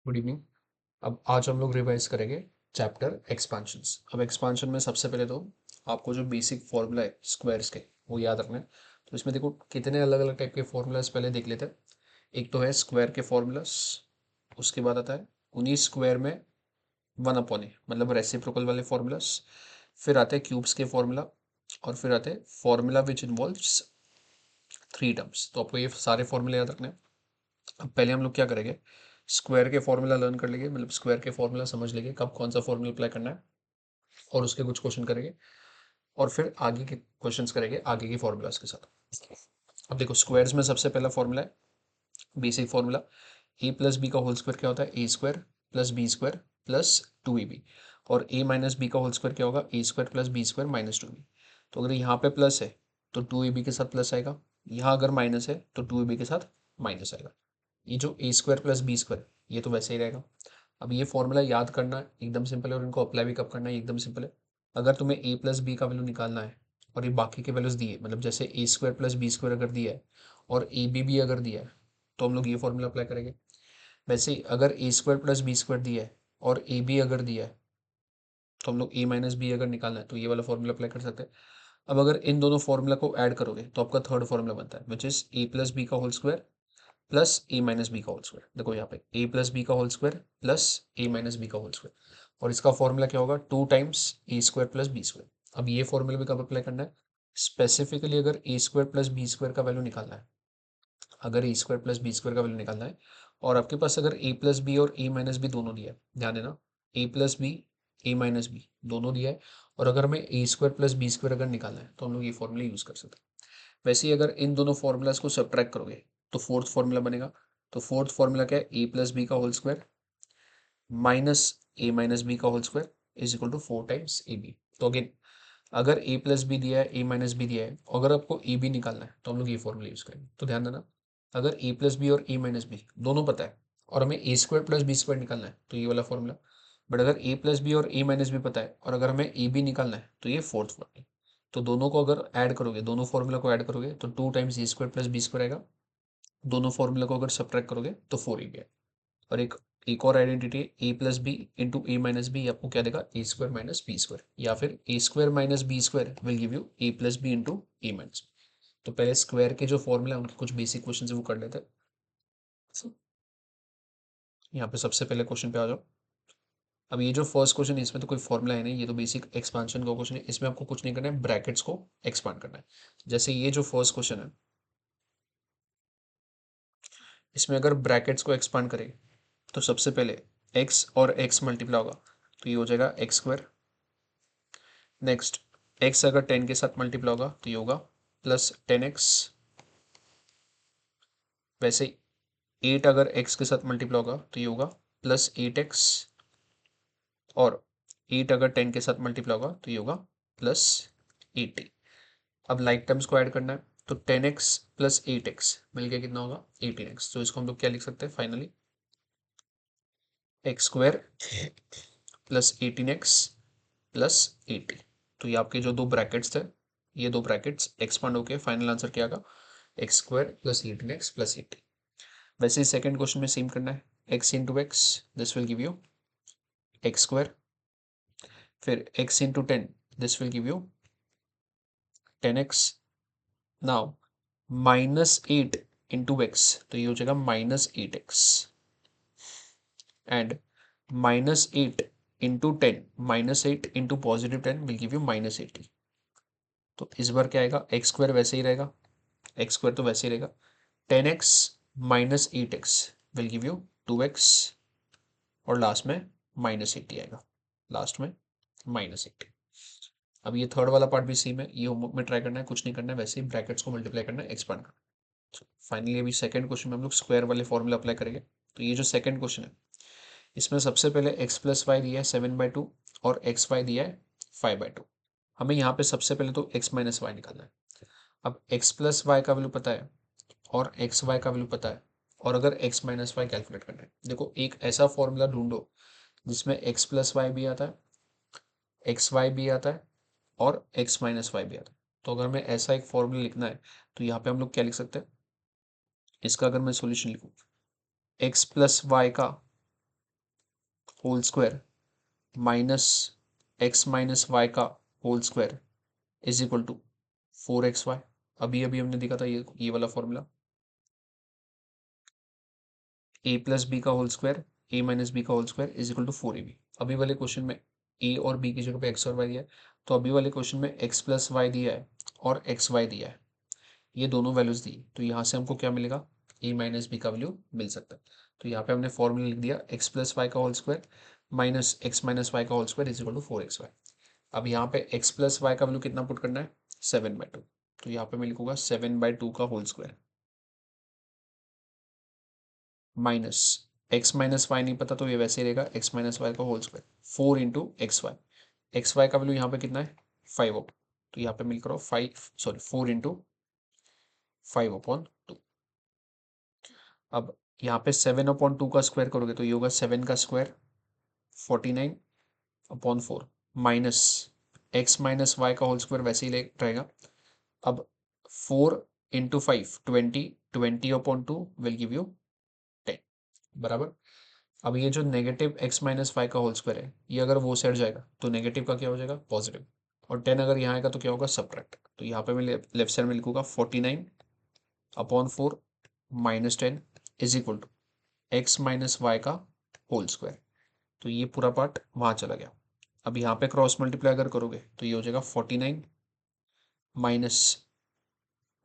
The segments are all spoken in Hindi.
Good evening. अब आज हम लोग रिवाइज करेंगे चैप्टर एक्सपांशंस। अब एक्सपांशन में सबसे पहले तो आपको जो बेसिक फॉर्मूला है स्क्वायर्स के वो याद रखना है। तो इसमें देखो कितने अलग अलग टाइप के फॉर्मूलाज पहले देख लेते हैं। एक तो है स्क्वायर के फॉर्मूलास, उसके बाद आता है उन्हीं स्क्वायर में 1/a मतलब रेसिप्रोकल वाले फॉर्मूलास, फिर आते हैं क्यूब्स के फॉर्मूला, और फिर आते हैं फॉर्मूला विच इन्वॉल्व्स 3 टर्म्स। तो आपको ये सारे फॉर्मूले याद रखने हैं। अब पहले हम लोग क्या करेंगे, स्क्वायर के फॉर्मूला लर्न कर लेंगे, मतलब स्क्वायर के फॉर्मूला समझ लेंगे कब कौन सा फॉर्मूला अप्लाई करना है, और उसके कुछ क्वेश्चन करेंगे, और फिर आगे के क्वेश्चंस करेंगे आगे के फॉर्मूलाज के साथ। अब देखो स्क्वायर्स में सबसे पहला फॉर्मूला है basic formula, a plus b का होल स्क्वायर क्या होता है, a square plus b square plus 2ab। और ए माइनस बी का होल स्क्वायर क्या होगा, a square plus b square minus 2b। तो अगर यहाँ पे प्लस है तो 2ab के साथ प्लस आएगा, यहाँ अगर माइनस है तो 2ab के साथ माइनस आएगा। ये जो ए स्क्वायर प्लस बी स्क्वायर ये तो वैसे ही रहेगा। अब ये फॉर्मूला याद करना एकदम सिंपल है, और इनको अप्लाई भी कब करना है एकदम सिंपल है। अगर तुम्हें ए प्लस बी का वैल्यू निकालना है और ये बाकी के वैल्यूज दिए, मतलब जैसे ए स्क्वायर प्लस बी स्क्वायर अगर दिया है और ए बी भी अगर दिया है, तो हम लोग ये फॉर्मूला अप्लाई करेंगे। वैसे ही अगर a square plus b square दिया है और ए बी अगर दिया है, तो हम लोग ए माइनस बी अगर निकालना है तो ये वाला फॉर्मूला अप्लाई कर सकते हैं। अब अगर इन दोनों फॉर्मूला को ऐड करोगे तो आपका थर्ड फॉर्मूला बनता है, which is a plus b का whole square plus a minus b का होल स्क्वायर। देखो यहाँ पे ए प्लस बी का whole square plus a minus b का होल स्क्वायर, और इसका फॉर्मूला क्या होगा, 2 times a square plus b square. अब ये फॉर्मूला भी कब अप्लाई करना है, स्पेसिफिकली अगर a square plus b square का वैल्यू निकालना है, अगर a square plus b square का वैल्यू निकालना है, और आपके पास अगर ए प्लस बी और ए माइनस बी दोनों दिया है, ध्यान देना, ए प्लस बी ए माइनस बी दोनों दिया है, और अगर हमें ए स्क्वायर प्लस बी स्क्वायर अगर निकालना है तो हम लोग ये फॉर्मूला यूज कर सकते हैं। वैसे ही अगर इन दोनों फॉर्मूलाज को सब्ट्रैक्ट करोगे तो फोर्थ फॉर्मूला बनेगा। तो फोर्थ फॉर्मूला क्या है, ए प्लस बी का whole square minus a minus b का whole square is equal to 4 times a b. तो अगेन अगर ए प्लस बी दिया है, ए माइनस बी दिया है, अगर आपको ए बी निकालना है तो हम लोग ये फॉर्मूला यूज करेंगे। तो ध्यान देना, अगर ए प्लस बी और ए माइनस बी दोनों पता है और हमें ए स्क्वायर प्लस बी स्क्वायर निकालना है तो ये वाला फॉर्मूला। बट अगर ए प्लस बी और ए माइनस बी पता है और अगर हमें ए बी निकालना है तो ये फोर्थ फॉर्मूला। तो दोनों को अगर ऐड करोगे, दोनों फॉर्मूला को ऐड करोगे तो 2 times a square plus b square आएगा। दोनों फॉर्मूला को अगर सब्ट्रैक्ट करोगे तो 4ab। और एक और आइडेंटिटी है a plus b into a minus b, आपको क्या देगा, a square minus b square, या फिर a square minus b square will give you a plus b into a minus b. तो पहले स्क्वायर के जो फॉर्मूला है उनके कुछ बेसिक क्वेश्चन है वो कर लेते हैं। So, यहाँ पे सबसे पहले क्वेश्चन पे आ जाओ। अब ये जो फर्स्ट क्वेश्चन है इसमें तो कोई फॉर्मूला है नहीं, ये तो बेसिक एक्सपांशन का क्वेश्चन है। इसमें आपको कुछ नहीं करना है, ब्रैकेट्स को एक्सपांड करना है। जैसे ये जो फर्स्ट क्वेश्चन है, इसमें अगर ब्रैकेट्स को एक्सपांड करें तो सबसे पहले x और x मल्टीप्लाई होगा तो ये हो जाएगा एक्स स्क्वायर। नेक्स्ट x अगर 10 के साथ मल्टीप्लाई होगा तो ये होगा प्लस 10x। वैसे ही 8 अगर x के साथ मल्टीप्लाई होगा तो ये होगा प्लस 8x, और 8 अगर 10 के साथ मल्टीप्लाई होगा तो ये होगा प्लस 80। अब लाइक टर्म्स को ऐड करना है तो 10x प्लस 8x मिलकर कितना होगा 18x। तो इसको हम लोग क्या लिख सकते हैं finally, x square plus 18x plus 80। तो ये आपके जो दो ब्रैकेट्स थे, ये दो ब्रैकेट्स एक्सपांड होके फाइनल आंसर क्या आएगा, x square plus 18x plus 80। वैसे ही सेकंड क्वेश्चन में सेम करना है, x into x this will give you x square, फिर x into 10 this will give you 10x। Now minus 8 into x तो ये हो जाएगा minus 8x, and minus 8 into 10 minus 8 into positive 10 will give you minus 80। तो इस बार क्या आएगा, एक्स स्क्वायर वैसे ही रहेगा, एक्स स्क्वायर तो वैसे ही रहेगा, 10x minus 8x will give you 2x, और लास्ट में माइनस 80 आएगा, लास्ट में माइनस 80। अब ये थर्ड वाला पार्ट भी सेम है, ये होमवर्क में ट्राई करना है, कुछ नहीं करना है, वैसे ही ब्रैकेट्स को मल्टीप्लाई करना है, एक्सपांड करना है। फाइनली अभी सेकंड क्वेश्चन में हम लोग स्क्वायर वाले फॉर्मूला अप्लाई करेंगे। तो ये जो सेकंड क्वेश्चन है इसमें सबसे पहले x प्लस वाई दिया है 7/2 और एक्स वाई दिया है 5/2। हमें यहाँ पे सबसे पहले तो x माइनस वाई निकालना है। अब x प्लस वाई का वैल्यू पता है और एक्स वाई का वैल्यू पता है, और अगर x माइनस वाई कैलकुलेट करना है, देखो एक ऐसा फॉर्मूला ढूंढो जिसमें x प्लस वाई भी आता है, एक्स वाई भी आता है, और x माइनस वाई भी आता है। तो अगर हमें ऐसा एक फॉर्मूला लिखना है तो यहाँ पे हम लोग क्या लिख सकते हैं, इसका अगर मैं सोल्यूशन लिखूँ, एक्स प्लस वाई का whole square minus x minus y का whole square is equal to 4xy। अभी अभी हमने देखा था ये वाला फॉर्मूला, a प्लस बी का whole square a minus b का whole square is equal to 4ab। अभी वाले क्वेश्चन में a और b की जगह पे x और y दिया है, तो अभी वाले क्वेश्चन में x प्लस वाई दिया है और एक्स वाई दिया है, ये दोनों वैल्यूज दी, तो यहाँ से हमको क्या मिलेगा, a माइनस बी का वैल्यू मिल सकता है। तो यहाँ पे हमने फॉर्मूला लिख दिया x प्लस वाई का whole square minus x minus y का whole square is equal to 4xy। अब यहाँ पे x प्लस वाई का वैल्यू कितना पुट करना है, 7/2। तो यहाँ पे मैं लिखूंगा 7/2 का whole square minus x minus y नहीं पता तो ये वैसे ही रहेगा एक्स माइनस वाई का whole square 4 into x y का वैल्यू यहाँ पे कितना है 5 हो, तो यहाँ पे मिल करो 4 इंटू 5/2। अब यहाँ पे 7/2 का स्क्वायर करोगे तो ये होगा 7 का square 49/4 minus x minus y का होल स्क्वायर वैसे ही रहेगा। अब 4 इंटू 5 20/2 विल गिव यू 10 बराबर। अब ये जो नेगेटिव एक्स माइनस फाइव का होल स्क्वायर है, ये अगर वो साइड जाएगा तो नेगेटिव का क्या हो जाएगा, पॉजिटिव, और 10 अगर यहाँ आएगा तो क्या होगा, सब्ट्रैक्ट। तो यहाँ पे मैं लेफ्ट साइड में लिखूंगा 49/4 minus 10 is equal to x minus y का होल स्क्वायर। तो ये पूरा पार्ट वहाँ चला गया। अब यहाँ पे क्रॉस मल्टीप्लाई अगर करोगे तो ये हो जाएगा 49 माइनस,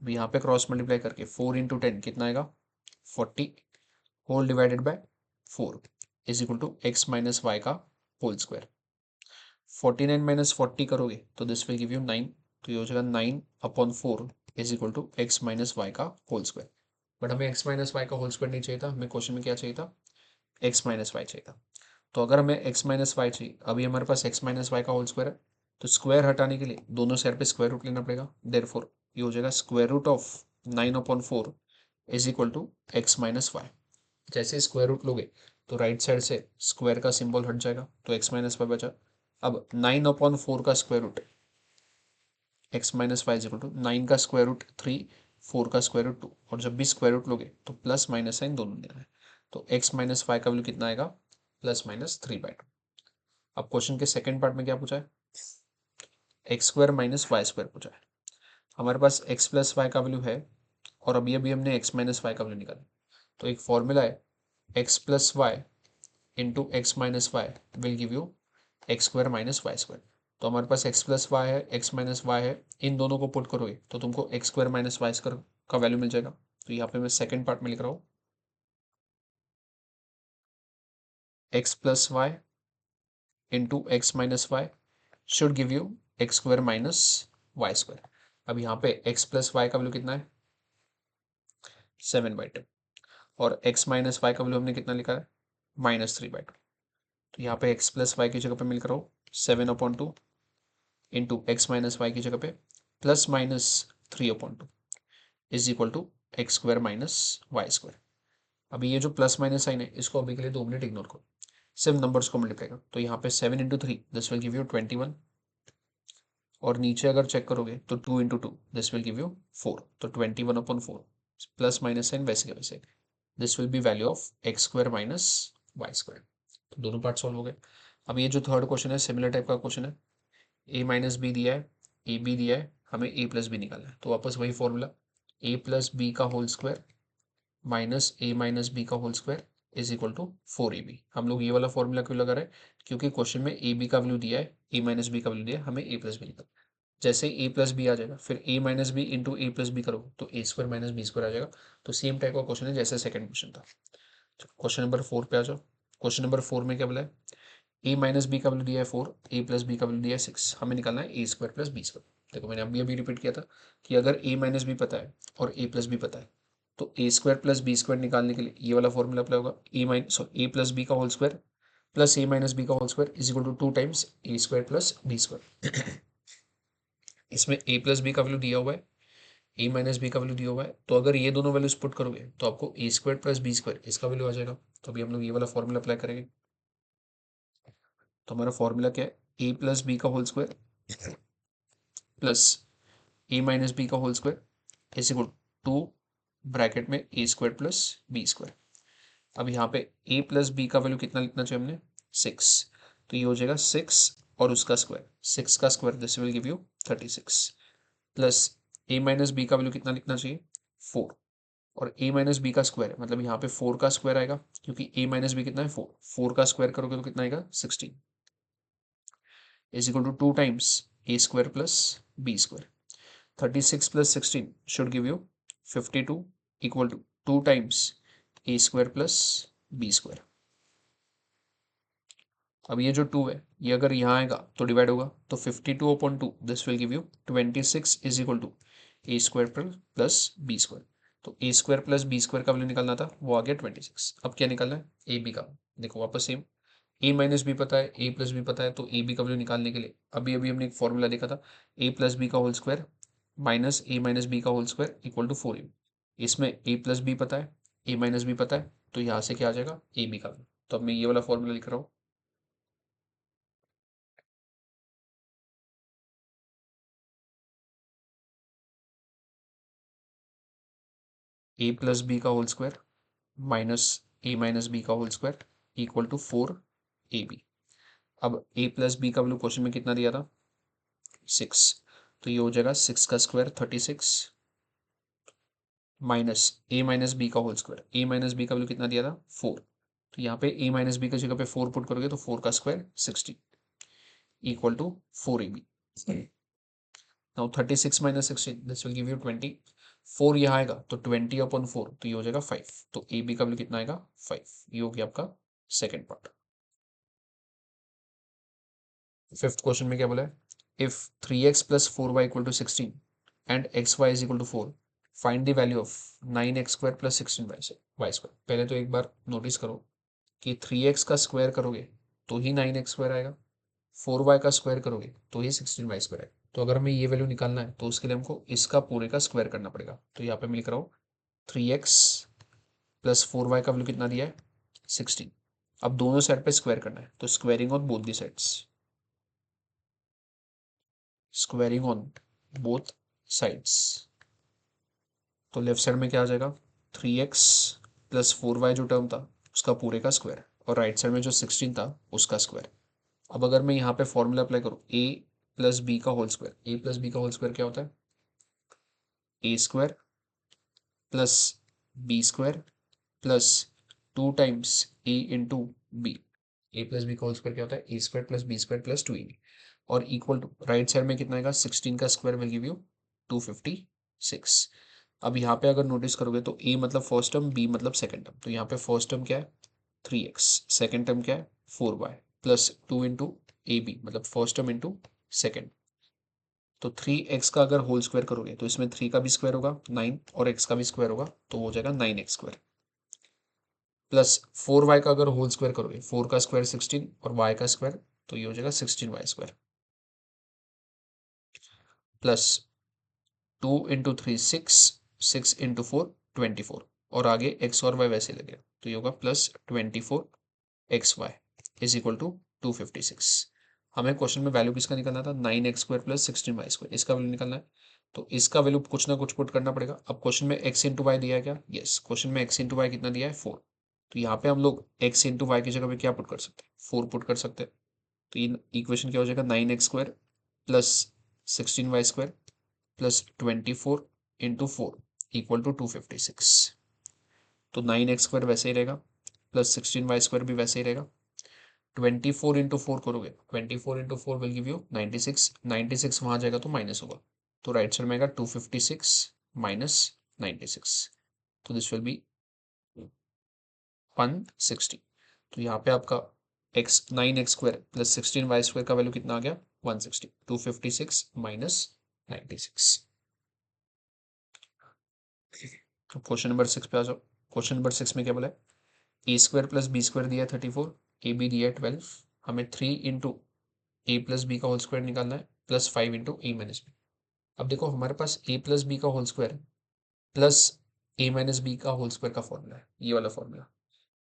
यहाँ पे क्रॉस मल्टीप्लाई करके 4 इंटू 10 कितना आएगा 40 whole divided by 4 is equal to x minus y का होल स्क्वायर। 49 माइनस 40 करोगे तो दिस विल गिव यू 9, तो ये हो जाएगा 9/4 is equal to x minus y का होल स्क्वायर। बट हमें एक्स माइनस वाई का होल स्क्वायर नहीं चाहिए था, हमें क्वेश्चन में क्या चाहिए था, एक्स माइनस वाई चाहिए था। तो अगर हमें एक्स माइनस वाई चाहिए, अभी हमारे पास एक्स माइनस वाई का होल स्क्वायर है, तो स्क्वायर हटाने के लिए दोनों साइड पे स्क्वायर रूट लेना पड़ेगा। देयरफॉर ये हो जाएगा square root of 9/4 is equal to x minus y. जैसे स्क्वायर रूट लोगे तो राइट साइड से स्क्वायर का सिंबल हट जाएगा, तो एक्स माइनस वाई बचा। अब 9/4 का square root x minus y is equal to 9 का स्क्वायर रूट 3, 4 का स्क्वायर रूट 2, और जब भी स्क्वायर रूट लोगे तो प्लस माइनस साइन दोनों लेना है। तो एक्स माइनस वाई का वैल्यू कितना आएगा, +-3/2। अब क्वेश्चन के सेकंड पार्ट में क्या पूछा है, x square minus y square पूछा है। हमारे पास एक्स प्लस वाई का वैल्यू है और अभी अभी हमने एक्स माइनस वाई का वैल्यू निकाला, तो एक फॉर्मूला है x plus y into x minus y will give you x square minus y square. तो हमारे पास एक्स प्लस वाई है, एक्स माइनस वाई है, इन दोनों को पुट करोगे तो तुमको x square minus y square का वैल्यू मिल जाएगा। तो यहाँ पे मैं सेकंड पार्ट में लिख रहा हूँ x plus y into x minus y should give you x square minus y square. अब यहाँ पे एक्स प्लस वाई का वैल्यू कितना है 7/2, और एक्स माइनस वाई का वैल्यू हमने कितना लिखा है -3/2। तो यहाँ पे एक्स प्लस वाई की जगह पे मिल कर 7/2 इंटू एक्स माइनस वाई की जगह पे +-3/2 is equal to x square minus y square. अभी ये जो प्लस माइनस साइन है इसको अभी के लिए 2 मिनट इग्नोर करो, सिर्फ नंबर्स को मल्टीप्लाई करो। तो यहाँ पे 7 × 3 दिस विल गिव यू 21, और नीचे अगर चेक करोगे तो 2 × 2 दिस विल गिव यू 4, तो 21/4 प्लस माइनस साइन वैसे के वैसे, this will be value of x square minus y square. तो दोनों पार्ट सॉल्व हो गए। अब ये जो थर्ड क्वेश्चन है सिमिलर टाइप का क्वेश्चन है, ए माइनस बी दिया है, ए बी दिया है, हमें ए प्लस बी निकालना है। तो वापस वही फॉर्मूला ए प्लस बी का whole square minus a minus b का whole square is equal to 4ab। हम लोग ये वाला फॉर्मूला क्यों लगा रहे हैं, क्योंकि क्वेश्चन में ए बी का वैल्यू दिया है, ए माइनस बी का वैल्यू दिया है, हमें ए प्लस बी निकालना है। जैसे ए प्लस बी आ जाएगा फिर ए minus B into a plus B करोगे तो a square minus b square आ जाएगा। तो सेम टाइप का क्वेश्चन है जैसे सेकंड क्वेश्चन था। क्वेश्चन नंबर 4 पे आ जाओ। क्वेश्चन नंबर 4 में क्या बोला है, ए माइनस बी का वैल्यू दिया है 4, ए प्लस बी का वैल्यू दिया है 6, हमें निकालना है a square plus b square. देखो मैंने अभी अभी रिपीट किया था कि अगर ए माइनस बी पता है और ए प्लस बी पता है तो a square plus b square निकालने के लिए ये वाला फॉर्मूला अप्लाई होगा, ए प्लस बी का whole square plus a minus b का whole square is equal to 2 times a square plus b square. इसमें ए प्लस बी का वैल्यू दिया हुआ है, ए माइनस बी का वैल्यू दिया हुआ है, तो अगर ये दोनों वैल्यूज पुट करोगे तो आपको ए स्क्वायर प्लस बी स्क्वायर इसका वैल्यू आ जाएगा। तो अभी हम लोग ये वाला फॉर्मूला अप्लाई करेंगे। तो हमारा फॉर्मूला क्या है, ए प्लस बी का whole square plus a minus b का whole square is equal to bracket में a square plus b square. अब यहाँ पे ए प्लस बी का वैल्यू कितना लिखना चाहिए हमने 6, तो ये हो जाएगा 6 और उसका स्क्वायर, 6 का square, this will give you 36 plus a minus b का वैल्यू कितना लिखना चाहिए 4, और a माइनस बी का स्क्वायर है मतलब यहाँ पे 4 का स्क्वायर आएगा, क्योंकि a माइनस बी कितना है 4, 4 का स्क्वायर करोगे तो कितना आएगा 16 is equal to 2 times a square plus b square, 36 plus 16 should give you 52 equal to 2 times a square plus b square. अब ये जो 2 है ये अगर यहाँ आएगा तो डिवाइड होगा, तो 52/2 this will give you 26 is equal to A square plus b square. तो a square plus b square का वैल्यू निकालना था, वो आ गया 26। अब क्या निकालना है ए बी का, देखो वापस सेम, ए माइनस बी पता है, ए प्लस बी पता है, तो ए बी का वैल्यू निकालने के लिए अभी अभी हमने एक फॉर्मूला देखा था, ए प्लस बी का whole square minus a minus b का whole square equal to 4a। इसमें ए प्लस बी पता है, ए माइनस बी पता है, तो यहाँ से क्या आ जाएगा ए बी का वैल्यू। तो अब मैं ये वाला फॉर्मूला लिख रहा हूँ, ए प्लस बी का whole square minus a minus b का whole square equal to 4ab। अब ए प्लस बी का वैल्यू क्वेश्चन में कितना दिया था 6, तो ये हो जाएगा 6 का square 36 minus a minus b का होल स्क्वायर, ए माइनस बी का वैल्यू कितना दिया था 4, तो यहाँ पे ए माइनस बी की जगह पे 4 पुट करोगे तो 4 का square 60 equal to 4ab। Now 36 minus 16 this will give you 20, 4 यहाँ आएगा तो 20/4, तो ये हो जाएगा 5, तो ए बी का वैल्यू कितना आएगा 5। ये हो गया आपका सेकेंड पार्ट। फिफ्थ क्वेश्चन में क्या बोला है, if 3x plus 4y equal to 16 and xy is equal to 4 find the value of 9x square plus 16y square. पहले तो एक बार नोटिस करो कि 3x का स्क्वायर करोगे तो ही 9x स्क्वायर आएगा, 4y का स्क्वायर करोगे तो ही 16y स्क्वायर आएगा। तो अगर हमें ये वैल्यू निकालना है तो उसके लिए हमको इसका पूरे का स्क्वायर करना पड़ेगा। तो यहाँ पे मैं लिख रहा हूँ 3x प्लस 4y का वैल्यू कितना दिया है 16। अब दोनों साइड पे स्क्वायर करना है, तो squaring on both the sides, squaring on both sides. तो लेफ्ट साइड में क्या आ जाएगा 3x प्लस 4y जो टर्म था उसका पूरे का स्क्वायर, और राइट साइड में जो 16 था उसका स्क्वायर। अब अगर मैं यहाँ पे फॉर्मूला अप्लाई करूँ a प्लस बी का whole square, a plus b का होल स्क्वायर क्या होता है a square plus b square plus 2 times a into b. A plus b का होल स्क्वायर क्या होता है a square plus b square plus 2ab, और इक्वल टू राइट साइड में कितना आएगा 16 का स्क्वायर विल गिव यू 256। अब यहाँ पे अगर नोटिस करोगे तो a मतलब फर्स्ट टर्म, b मतलब सेकंड टर्म, तो यहाँ पे फर्स्ट टर्म क्या है 3x, सेकंड टर्म क्या है 4y plus 2 into a b मतलब फर्स्ट टर्म इंटू सेकेंड। तो 3x का अगर होल स्क्वायर करोगे तो इसमें 3 का भी स्क्वायर होगा 9 और x का भी स्क्वायर होगा तो हो जाएगा 9x स्क्वायर, प्लस 4y का अगर होल स्क्वायर करोगे 4 का स्क्वायर 16 और y का स्क्वायर तो ये हो जाएगा 16y square, plus 2 into 3 6, 6 into 4 24, और आगे x और y वैसे लगे तो ये होगा plus 24xy is equal to 256। हमें क्वेश्चन में वैल्यू किसका निकालना था 9x square plus 16y square, इसका वैल्यू निकालना है, तो इसका वैल्यू कुछ ना कुछ पुट करना पड़ेगा। अब क्वेश्चन में x इंटू वाई दिया है क्या, यस क्वेश्चन में x इंटू वाई कितना दिया है 4, तो यहाँ पे हम लोग x इंटू वाई की जगह पे क्या पुट कर सकते हैं 4 पुट कर सकते हैं। तो ये इक्वेशन क्या हो जाएगा 9x square plus 16y square plus 24 into 4 equal to 256। तो 9x स्क्वायर वैसे ही रहेगा प्लस 16y स्क्वायर भी वैसे ही रहेगा, 24 इंटू 4 करोगे 24 इंटू 4 विल गिव यू 96, 96 वहाँ जाएगा तो माइनस होगा, तो राइट साइड में आएगा 256 माइनस 96, तो दिस विल बी 160। तो यहाँ पे आपका x 9x square plus 16y square का वैल्यू कितना आ गया 160, 256 माइनस 96। तो क्वेश्चन नंबर 6 पे आ जाओ। क्वेश्चन नंबर 6 में क्या बोला है a square plus b square दिया है 34, ए बी दिया है 12, हमें 3 इंटू ए प्लस बी का होल स्क्वायर निकालना है plus 5 into a minus B. अब देखो हमारे पास ए प्लस बी का whole square plus a minus b का होल स्क्वायर का फॉर्मूला है, ये वाला फॉर्मूला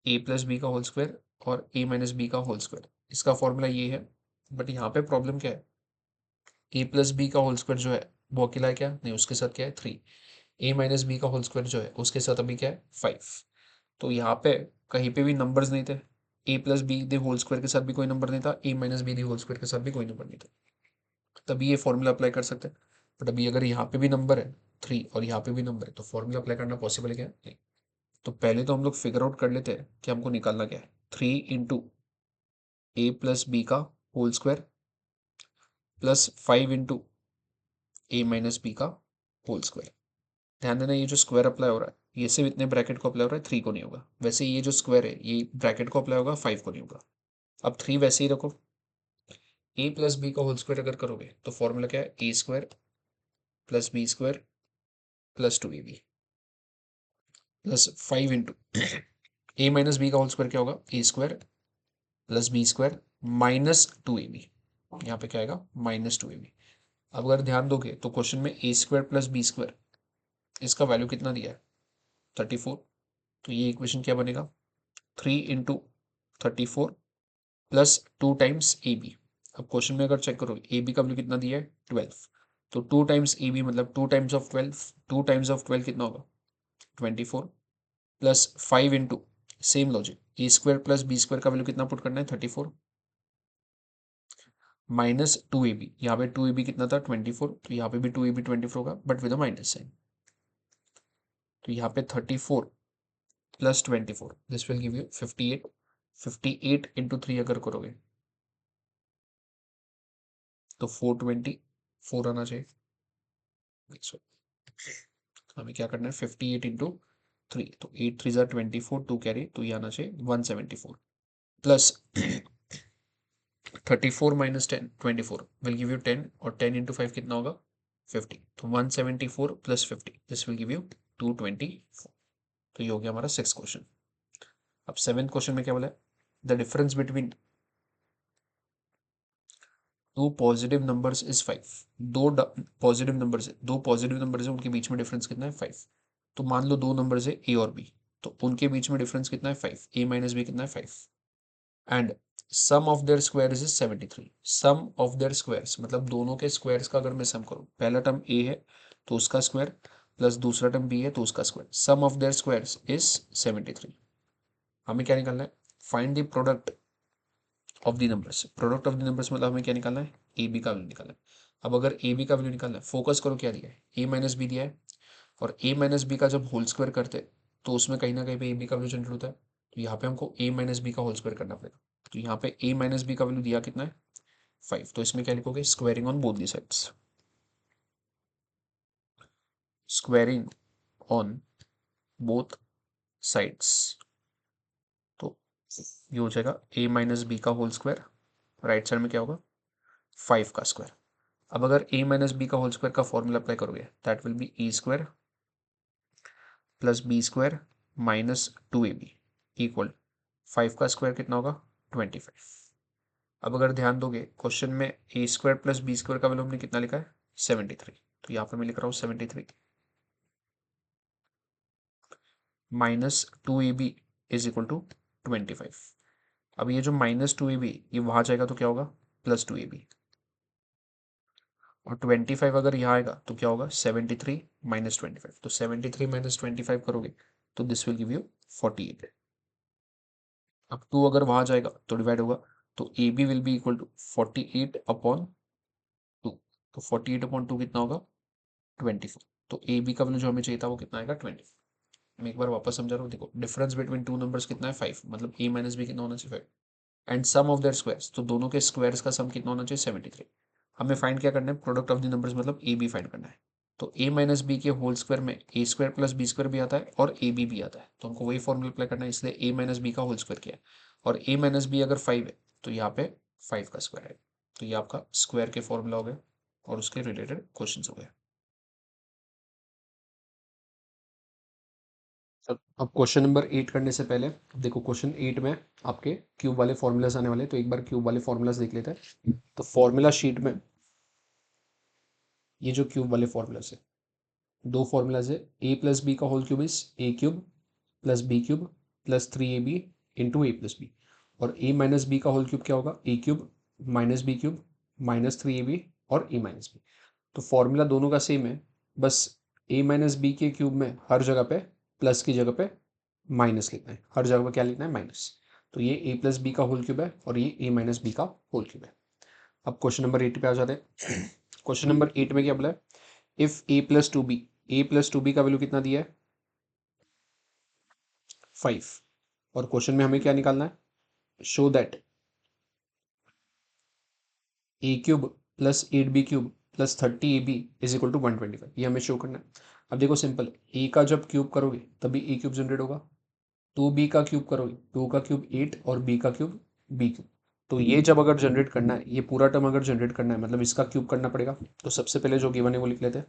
ए प्लस बी का होल स्क्वायर और ए माइनस बी का होल स्क्वायर, इसका फॉर्मूला ये है। बट यहाँ पे प्रॉब्लम क्या है ए प्लस बी का होल स्क्वायर जो है वो अकेला है क्या, नहीं उसके साथ क्या है 3, ए माइनस बी का होल स्क्वायर जो है उसके साथ अभी क्या है 5। तो यहाँ पे कहीं पे भी नंबर्स नहीं थे, a plus b the whole square के साथ भी कोई नंबर नहीं था, a minus b the whole square के साथ भी कोई नंबर नहीं था, तभी ये फॉर्मूला अप्लाई कर सकते हैं। बट अभी अगर यहाँ पे भी नंबर है 3 और यहाँ पे भी नंबर है तो फॉर्मूला अप्लाई करना पॉसिबल है क्या? नहीं। तो पहले तो हम लोग फिगर आउट कर लेते हैं कि हमको निकालना क्या है। 3 × a + b का whole square plus 5 × a - b का होल स्क्वायर। ध्यान देना ये जो स्क्वायर अप्लाई हो रहा है ये सिर्फ इतने ब्रैकेट को अप्लाई हो रहा है, 3 को नहीं होगा। वैसे ये जो स्क्वायर है ये ब्रैकेट को अप्लाई होगा, 5 को नहीं होगा। अब 3 वैसे ही रखो। a + b का होल स्क्वायर अगर करोगे तो फॉर्मूला क्या है? a² + b² + 2ab plus 5 × a - b का होल स्क्वायर क्या होगा? a² + b² - 2ab। यहाँ पे क्या आएगा? -2ab। अब अगर ध्यान दोगे तो क्वेश्चन में a² + b² इसका वैल्यू कितना दिया है? 34। तो ये इक्वेशन क्या बनेगा? 3 × 34 प्लस 2 टाइम्स ए बी। अब क्वेश्चन में अगर चेक करोगे ए बी का वैल्यू कितना दिया है? 12। तो 2 टाइम्स ए बी मतलब 2 टाइम्स ऑफ 12। 2 टाइम्स ऑफ 12 कितना होगा? 24 plus 5 into same logic a² + b² का वैल्यू कितना पुट करना है? 34 -2ab। यहाँ पे 2ab कितना था? 24। तो यहाँ पे भी 2ab 24 होगा but with a minus sign. तो यहाँ पे 34 + 24 दिस विल गिव यू 58। 58 × 3 अगर करोगे तो 424 आना चाहिए। हमें क्या करना है? 58 × 3 तो 8 3 24 2 कैरी तो ये आना चाहिए 174 प्लस 34 - 10 24 विल गिव यू 10 और 10 × 5 कितना होगा? 50। तो 174 + 50 दिस विल गिव यू 224। तो ये हो गया हमारा 6th क्वेश्चन। अब 7th क्वेश्चन में क्या बोला है? The difference between two positive numbers is 5। दो पॉजिटिव नंबर्स है, दो पॉजिटिव नंबर्स है, उनके बीच में डिफरेंस कितना है? 5। तो मान लो दो नंबर्स है ए और बी, तो उनके बीच में डिफरेंस कितना है? 5। ए - बी कितना है? 5। And sum of their squares is 73। Sum of their squares मतलब दोनों के स्क्वायर्स का अगर मैं सम करूं, पहला टर्म ए है तो उसका स्क्वायर प्लस दूसरा टर्म बी है तो उसका square, sum of their squares is 73। हमें क्या निकालना है? Find the product of the numbers. Product of the numbers मतलब हमें क्या निकालना है? ए बी का वैल्यू निकालना है। अब अगर ए बी का वैल्यू निकालना है, फोकस करो क्या दिया है? ए - बी दिया है और ए - बी का जब होल स्क्वायर करते तो उसमें कहीं ना कहीं पे ए बी का वैल्यू जनरेट होता है। तो यहाँ पे हमको ए - बी का होल स्क्वायर करना पड़ेगा। तो यहाँ पे ए - बी का वैल्यू दिया कितना है? 5। तो इसमें क्या लिखोगे? Squaring on both the sides. Squaring on both sides. तो ये हो जाएगा ए - बी का होल स्क्वायर, राइट साइड में क्या होगा? 5 का स्क्वायर। अब अगर a - बी का होल स्क्वायर का फॉर्मूला अप्लाई करोगे that will be a² + b² - 2ab equal 5 का स्क्वायर कितना होगा? 25। अब अगर ध्यान दोगे क्वेश्चन में a² + b² का वैल्यू हमने कितना लिखा है? 73। तो यहाँ पे मैं लिख रहा हूँ 73 - 2ab इज इक्वल टू 25। अब ये जो -2ab ये वहां जाएगा तो क्या होगा? +2ab और 25 अगर यहाँ आएगा तो क्या होगा? 73 - 25। तो 73 - 25 करोगे तो दिस विल गिव यू 48। अब 2 अगर वहां जाएगा तो डिवाइड होगा, तो a b will be equal to 48/2। तो 48/2 कितना होगा? 24। तो ए बी का वैल्यू जो हमें चाहिए था वो कितना आएगा? 24। मैं एक बार वापस समझा रहा हूँ, देखो डिफरेंस बिटवीन टू नंबर्स कितना है? 5। मतलब a - b कितना होना चाहिए? 5। And sum of their squares, तो दोनों के स्क्वायर्स का सम कितना होना चाहिए? 73। हमें फाइंड क्या करना है? प्रोडक्ट ऑफ द नंबर्स मतलब ए बी फाइंड करना है। तो a - b के होल स्क्वायर में a² + b² भी आता है और ए बी भी आता है, तो हमको वही फॉर्मूला अप्लाई करना है, इसलिए a - b का होल स्क्वायर किया है। और a - b अगर 5 है तो यहाँ पे 5 का स्क्वायर है। तो ये आपका स्क्वायर के फॉर्मूला हो गए और उसके रिलेटेड क्वेश्चन हो गए। अब क्वेश्चन नंबर 8 करने से पहले देखो, क्वेश्चन 8 में आपके क्यूब वाले फॉर्मूलाज आने वाले, तो एक बार क्यूब वाले फॉर्मूलाज देख लेते हैं। तो फॉर्मूला शीट में ये जो क्यूब वाले फॉर्मूलाज है, दो फॉर्मूलाज है। a + b का whole cube is a³ + b³ + 3ab into a + b। और a - b का होल क्यूब क्या होगा? a³ - b³ - 3ab और a - b। तो फॉर्मूला दोनों का सेम है, बस a - b के क्यूब में हर जगह पे प्लस की जगह पे माइनस लिखना है, हर जगह पे क्या लिखना है? माइनस। तो ये a प्लस बी का होल क्यूब है और ये a माइनस बी का होल क्यूब है। अब क्वेश्चन नंबर 8 पे आ जाते हैं। क्वेश्चन नंबर 8 में क्या बोला है, if a plus two b, a plus two b का वैल्यू कितना दिया है 5, और क्वेश्चन में हमें क्या निकालना है, show that a cube plus 8b cube plus 30ab is equal to 125, ये हमें शो करना है। अब देखो सिंपल, ए का जब क्यूब करोगे तभी ए क्यूब जनरेट होगा, 2b का क्यूब करोगे 2 का क्यूब 8 और b का क्यूब b क्यूब। तो ये जब अगर जनरेट करना है, ये पूरा टर्म अगर जनरेट करना है मतलब इसका क्यूब करना पड़ेगा। तो सबसे पहले जो गिवन है वो लिख लेते हैं।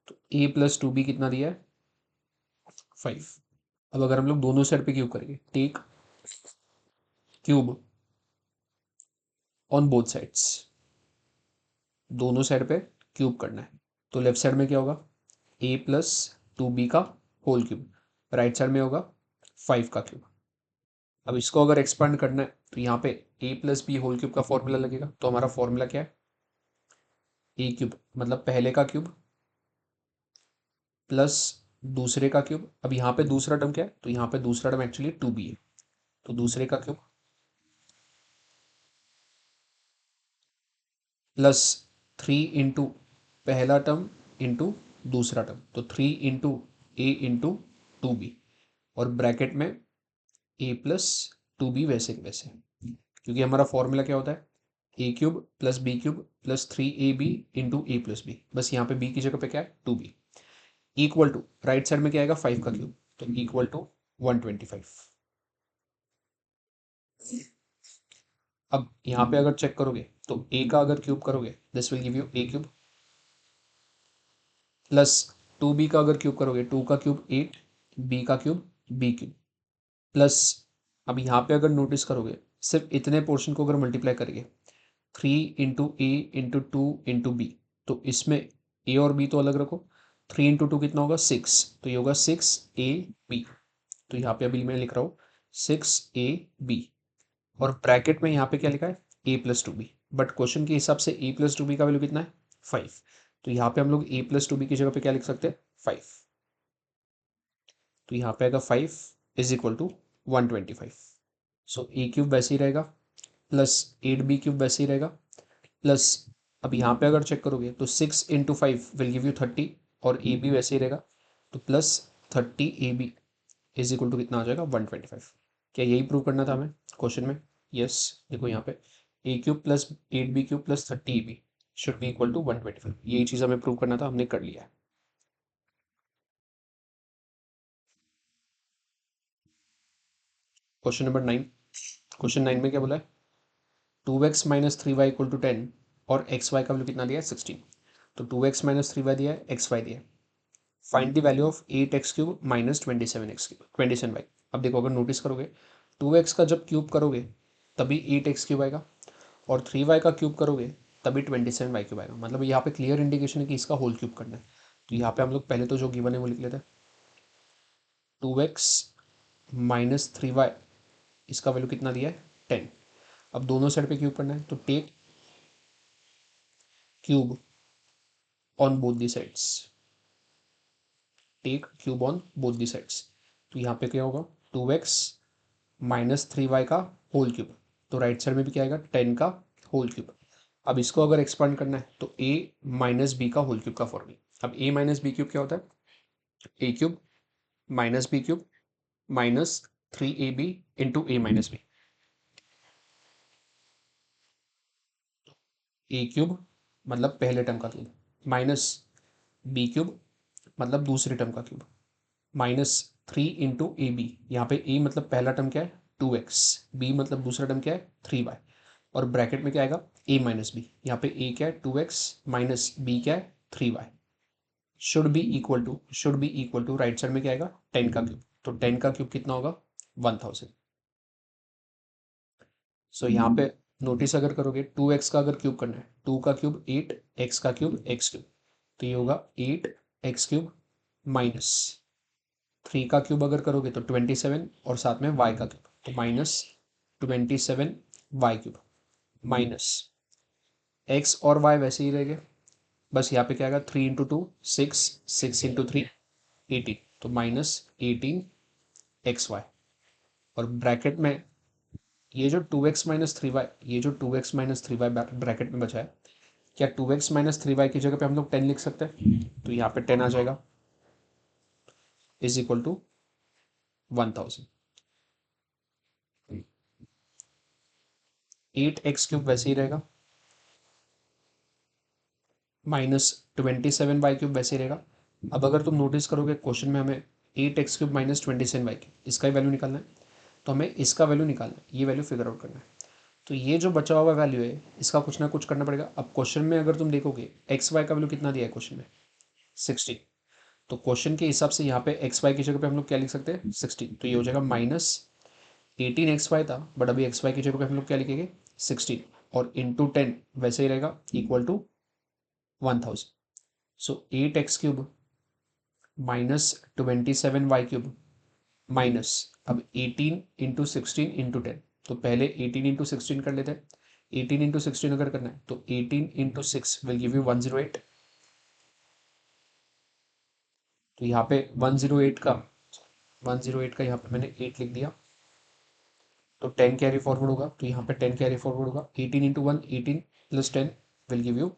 तो a प्लस टू बी कितना दिया है 5। अब अगर हम लोग दोनों साइड पे क्यूब करेंगे, take cube on both sides, दोनों साइड पे क्यूब करना है। तो लेफ्ट साइड में क्या होगा, a प्लस टू बी का होल क्यूब, राइट साइड में होगा 5 का क्यूब। अब इसको अगर एक्सपांड करना है तो यहाँ पे a plus b whole cube का फॉर्मूला लगेगा। तो हमारा फॉर्मूला क्या है, ए क्यूब मतलब पहले का क्यूब प्लस दूसरे का क्यूब। अब यहाँ पे दूसरा टर्म क्या है, तो यहाँ पे दूसरा टर्म एक्चुअली टू बी है, तो दूसरे का क्यूब प्लस 3 इंटू पहला टर्म इंटू दूसरा टर्म, तो 3 into A into to be, और ब्रैकेट में ए प्लस टू बी वैसे के वैसे, क्योंकि हमारा फॉर्मूला क्या होता है, a cube plus 3ab into a plus b. बस यहाँ पे बी की जगह पे क्या है, two b, equal to right side में क्या आएगा 5 का क्यूब, तो इक्वल टू 125। अब यहाँ पे अगर चेक करोगे तो a का अगर क्यूब करोगे this will give you a cube, plus 2b का अगर क्यूब करोगे 2 का क्यूब 8, b का क्यूब b क्यूब, प्लस अब यहाँ पे अगर नोटिस करोगे सिर्फ इतने पोर्शन को अगर मल्टीप्लाई करेंगे 3 इंटू ए इंटू टू इंटू बी, तो इसमें a और b तो अलग रखो, 3 इंटू टू कितना होगा 6, तो ये होगा 6ab। तो यहाँ पे अभी मैं लिख रहा हूँ 6ab, और ब्रैकेट में यहाँ पे क्या लिखा है a plus two b, but question के हिसाब से a प्लस टू बी का वैल्यू कितना है 5, तो यहाँ पे हम लोग a प्लस टू बी की जगह पे क्या लिख सकते हैं 5। तो यहाँ पे आएगा 5 is equal to 125। So A cube वैसे ही रहेगा प्लस 8b क्यूब वैसे ही रहेगा, प्लस अब यहाँ पे अगर चेक करोगे तो 6 इंटू 5 विल गिव यू 30, और ए बी वैसे ही रहेगा, तो plus 30ab is equal to कितना आ जाएगा 125। क्या यही प्रूव करना था हमें क्वेश्चन में, यस। देखो यहाँ पे a cube plus 8b cube plus 30ab should be equal to 125, यही चीज़ हमें प्रूव करना था, हमने कर लिया है। क्वेश्चन नंबर 9, क्वेश्चन 9 में क्या बोला है, 2x minus three y equal to 10 और एक्स वाई का वैल्यू कितना दिया है 16। तो 2x माइनस थ्री वाई दिया है, एक्स वाई दिया है, find the value of 8x cube minus 27x cube 27y। अब देखो अगर नोटिस करोगे 2x का जब क्यूब करोगे तभी 8x क्यूब आएगा, और 3y का क्यूब करोगे तभी 27y क्यूब आएगा, मतलब यहाँ पे क्लियर इंडिकेशन है कि इसका होल क्यूब करना है। तो यहाँ पे हम लोग पहले तो जो गिवन है वो लिख लेते हैं, 2x माइनस 3y इसका वैल्यू कितना दिया है 10। अब दोनों साइड पे क्यूब करना है, तो take cube on both the sides, take cube on both the sides. तो यहाँ पे क्या होगा 2x माइनस 3y का होल क्यूब, तो राइट साइड में भी क्या आएगा 10 का होल क्यूब। अब इसको अगर एक्सपांड करना है तो a माइनस बी का होल क्यूब का फॉर्मूला। अब a माइनस बी क्यूब क्या होता है, a cube minus b cube minus 3ab into a minus b, a cube मतलब पहले टर्म का क्यूब माइनस बी क्यूब मतलब दूसरे टर्म का क्यूब माइनस 3 इंटू ab, यहाँ पे a मतलब पहला टर्म क्या है 2x, b मतलब दूसरा टर्म क्या है 3y, और ब्रैकेट में क्या आएगा a माइनस बी, यहाँ पे a क्या है 2x माइनस b क्या है 3y, should be equal to right side में क्या आएगा 10 का क्यूब, तो 10 का क्यूब कितना होगा 1000। सो यहाँ पे नोटिस अगर करोगे 2x का अगर क्यूब करना है, 2 का क्यूब 8, x का क्यूब x क्यूब, तो ये होगा 8x क्यूब माइनस 3 का क्यूब अगर करोगे तो 27, और साथ में y का क्यूब, तो minus 27y cube minus x और y वैसे ही रहेंगे, बस यहाँ पे क्या आएगा 3 इंटू टू 6, 6 इंटू 3 18, तो माइनस 18 एक्स वाई। और ब्रैकेट में ये जो 2x माइनस थ्री वाई, ये जो 2x minus three Y bracket में बचा है, क्या 2x माइनस थ्री वाई की जगह पे हम लोग 10 लिख सकते हैं? तो यहाँ पे 10 आ जाएगा, इज इक्वल टू 1000। 8x³ वैसे ही रहेगा, -27y³ वैसे ही रहेगा। अब अगर तुम नोटिस करोगे क्वेश्चन में हमें 8x³ -27y³ इसका ही वैल्यू निकालना है, तो हमें इसका वैल्यू निकालना है, ये वैल्यू फिगर आउट करना है। तो ये जो बचा हुआ वैल्यू है इसका कुछ ना कुछ करना पड़ेगा। अब क्वेश्चन में अगर तुम देखोगे एक्स वाई का वैल्यू कितना दिया है क्वेश्चन में, 16। तो क्वेश्चन के हिसाब से यहाँ पे एक्स वाई की जगह पे हम लोग क्या लिख सकते हैं, 16। तो ये हो जाएगा -18xy था, बट अभी एक्स वाई की जगह पे हम लोग क्या लिखेंगे, 16, और इंटू 10 वैसे ही रहेगा, equal to 1000। So 8x³ -27y³ minus, अब 18 इंटू 16 इंटू 10। तो पहले 18 इंटू 16 कर लेते हैं। 18 इंटू 16 अगर करना है तो 18 इंटू 6 विल गिव यू 108। तो यहाँ पे 108 का यहाँ पे मैंने 8 लिख दिया। तो 10 कैरी फॉरवर्ड होगा, तो यहाँ पे 10 कैरी फॉरवर्ड होगा। 18 into 1 18 plus 10 will give you